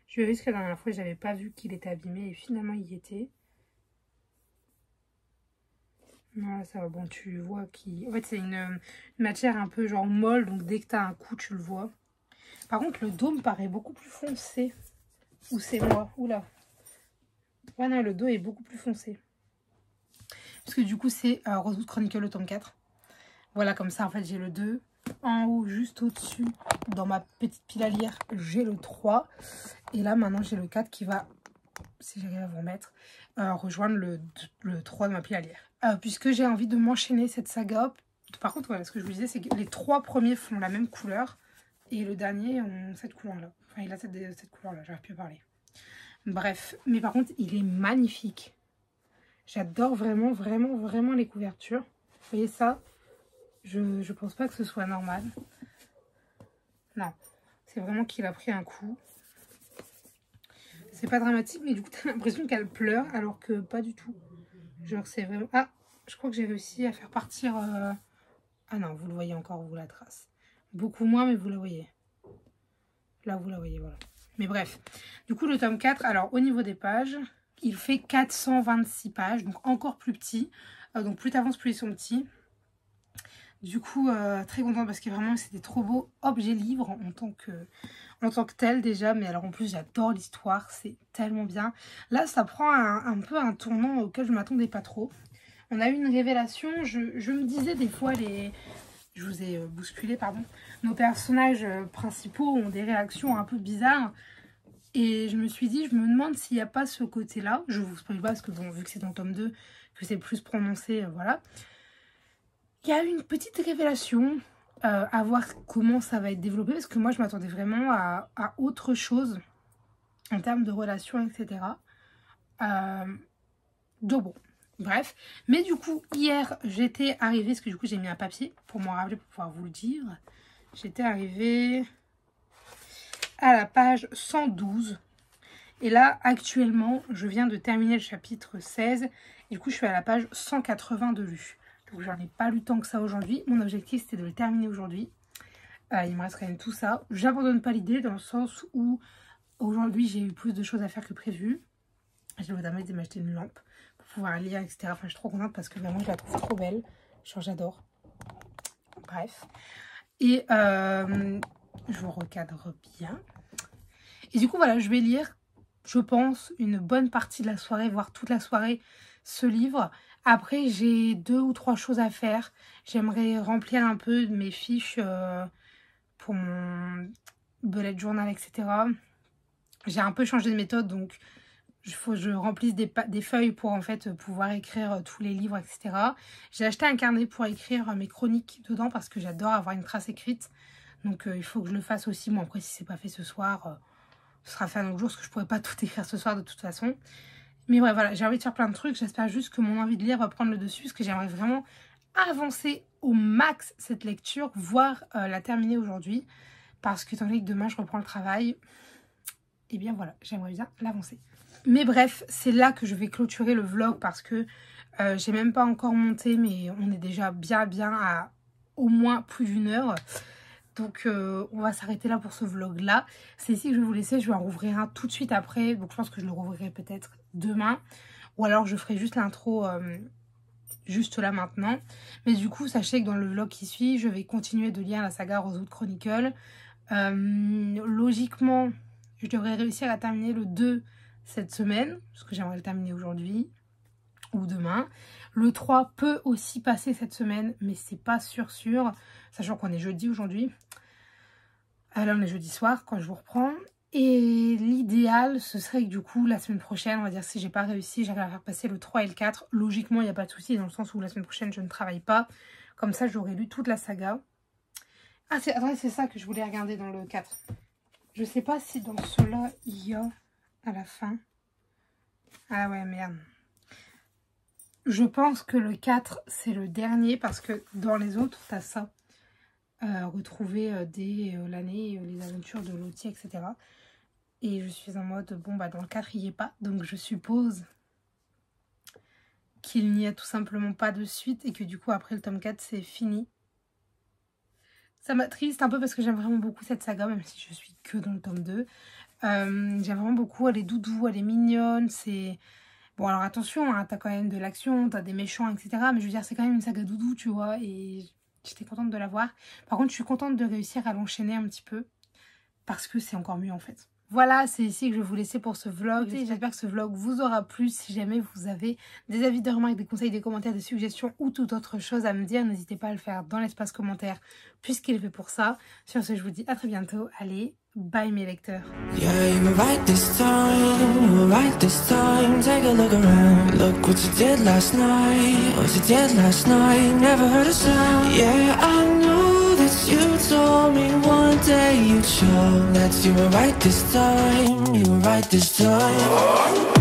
Je vais que la dernière fois, je n'avais pas vu qu'il était abîmé. Et finalement, il y était. Non, ça va, bon, tu vois qui. En fait, c'est une matière un peu genre molle, donc dès que tu as un coup, tu le vois. Par contre, le dos me paraît beaucoup plus foncé. Ou c'est moi. Oula. Ouais, non, le dos est beaucoup plus foncé. Parce que du coup, c'est Rosewood Chronicle le tome 4. Voilà, comme ça, en fait, j'ai le 2. En haut, juste au-dessus, dans ma petite pile à lire, j'ai le 3. Et là, maintenant, j'ai le 4 qui va, si j'arrive à vous remettre, rejoindre le 3 de ma pile à lire. Puisque j'ai envie de m'enchaîner cette saga. Par contre, voilà, ce que je vous disais, c'est que les 3 premiers font la même couleur. Et le dernier, ont cette couleur-là. Enfin, il a cette couleur-là, j'arrive plus à parler. Bref, mais par contre, il est magnifique. J'adore vraiment les couvertures. Vous voyez ça? Je pense pas que ce soit normal. Non, c'est vraiment qu'il a pris un coup. C'est pas dramatique, mais du coup, t'as l'impression qu'elle pleure, alors que pas du tout. Genre, c'est vraiment... Ah, je crois que j'ai réussi à faire partir... Ah non, vous le voyez encore, vous, la trace. Beaucoup moins, mais vous la voyez. Là, vous la voyez, voilà. Mais bref. Du coup, le tome 4, alors, au niveau des pages, il fait 426 pages, donc encore plus petit. Donc, plus t'avances, plus ils sont petits. Du coup, très contente parce que vraiment, c'était trop beau. Objet livre en tant que tel déjà. Mais alors, en plus, j'adore l'histoire. C'est tellement bien. Là, ça prend un peu un tournant auquel je ne m'attendais pas trop. On a eu une révélation. Je me disais des fois, je vous ai bousculé, pardon. Nos personnages principaux ont des réactions un peu bizarres. Et je me suis dit, je me demande s'il n'y a pas ce côté-là. Je vous spoil pas parce que bon, vu que c'est dans le tome 2, que c'est plus prononcé, voilà. Il y a eu une petite révélation, à voir comment ça va être développé. Parce que moi, je m'attendais vraiment à autre chose en termes de relations, etc. Donc bon, bref. Mais du coup, hier, j'étais arrivée, parce que du coup, j'ai mis un papier pour m'en rappeler, pour pouvoir vous le dire. J'étais arrivée à la page 112. Et là, actuellement, je viens de terminer le chapitre 16. Et du coup, je suis à la page 180 de lu. Donc, j'en ai pas lu tant que ça aujourd'hui. Mon objectif, c'était de le terminer aujourd'hui. Il me reste quand même tout ça. J'abandonne pas l'idée dans le sens où aujourd'hui, j'ai eu plus de choses à faire que prévu. J'ai notamment de m'acheter une lampe pour pouvoir lire, etc. Enfin, je suis trop contente parce que vraiment, je la trouve trop belle. Genre, j'adore. Bref. Et je vous recadre bien. Et du coup, voilà, je vais lire, je pense, une bonne partie de la soirée, voire toute la soirée, ce livre. Après, j'ai 2 ou 3 choses à faire. J'aimerais remplir un peu de mes fiches pour mon bullet journal, etc. J'ai un peu changé de méthode, donc il faut que je remplisse des feuilles pour en fait pouvoir écrire tous les livres, etc. J'ai acheté un carnet pour écrire mes chroniques dedans parce que j'adore avoir une trace écrite. Donc il faut que je le fasse aussi. Bon, après si c'est pas fait ce soir, ce sera fait un autre jour parce que je pourrais pas tout écrire ce soir de toute façon. Mais ouais, voilà, j'ai envie de faire plein de trucs. J'espère juste que mon envie de lire va prendre le dessus parce que j'aimerais vraiment avancer au max cette lecture, voire la terminer aujourd'hui. Parce que étant donné que demain je reprends le travail, et bien voilà, j'aimerais bien l'avancer. Mais bref, c'est là que je vais clôturer le vlog parce que j'ai même pas encore monté, mais on est déjà bien à au moins plus d'1 heure. Donc on va s'arrêter là pour ce vlog là. C'est ici que je vais vous laisser, je vais en rouvrir un tout de suite après. Donc je pense que je le rouvrirai peut-être demain. Ou alors je ferai juste l'intro juste là maintenant. Mais du coup sachez que dans le vlog qui suit, je vais continuer de lire la saga Rosewood Chronicle. Logiquement, je devrais réussir à terminer le 2 cette semaine, parce que j'aimerais le terminer aujourd'hui ou demain. Le 3 peut aussi passer cette semaine, mais c'est pas sûr, sachant qu'on est jeudi aujourd'hui. Là on est jeudi soir quand je vous reprends. Et l'idéal, ce serait que du coup, la semaine prochaine, on va dire si j'ai pas réussi, j'arrive à faire passer le 3 et le 4. Logiquement, il n'y a pas de souci, dans le sens où la semaine prochaine, je ne travaille pas. Comme ça, j'aurais lu toute la saga. Ah, attendez, c'est ça que je voulais regarder dans le 4. Je sais pas si dans ceux-là, il y a à la fin. Ah ouais, merde. Je pense que le 4, c'est le dernier parce que dans les autres, t'as ça. Retrouver dès l'année, les aventures de Lottie, etc. Et je suis en mode, bon, bah dans le 4, il n'y est pas. Donc je suppose qu'il n'y a tout simplement pas de suite et que du coup, après le tome 4, c'est fini. Ça m'attriste un peu parce que j'aime vraiment beaucoup cette saga, même si je suis que dans le tome 2. J'aime vraiment beaucoup, elle est doudou, elle est mignonne, c'est... Bon alors attention, hein, t'as quand même de l'action, t'as des méchants, etc. Mais je veux dire, c'est quand même une saga doudou, tu vois, et j'étais contente de la voir. Par contre, je suis contente de réussir à l'enchaîner un petit peu, parce que c'est encore mieux en fait. Voilà, c'est ici que je vais vous laisser pour ce vlog. J'espère que ce vlog vous aura plu. Si jamais vous avez des avis, des remarques, des conseils, des commentaires, des suggestions ou toute autre chose à me dire, n'hésitez pas à le faire dans l'espace commentaire puisqu'il est fait pour ça. Sur ce, je vous dis à très bientôt. Allez, bye mes lecteurs. Yeah, you were right this time, you were right this time. Take a look around, look what you did last night. What you did last night, never heard a sound. Yeah, I know that you told me one day you'd show that you were right this time, you were right this time.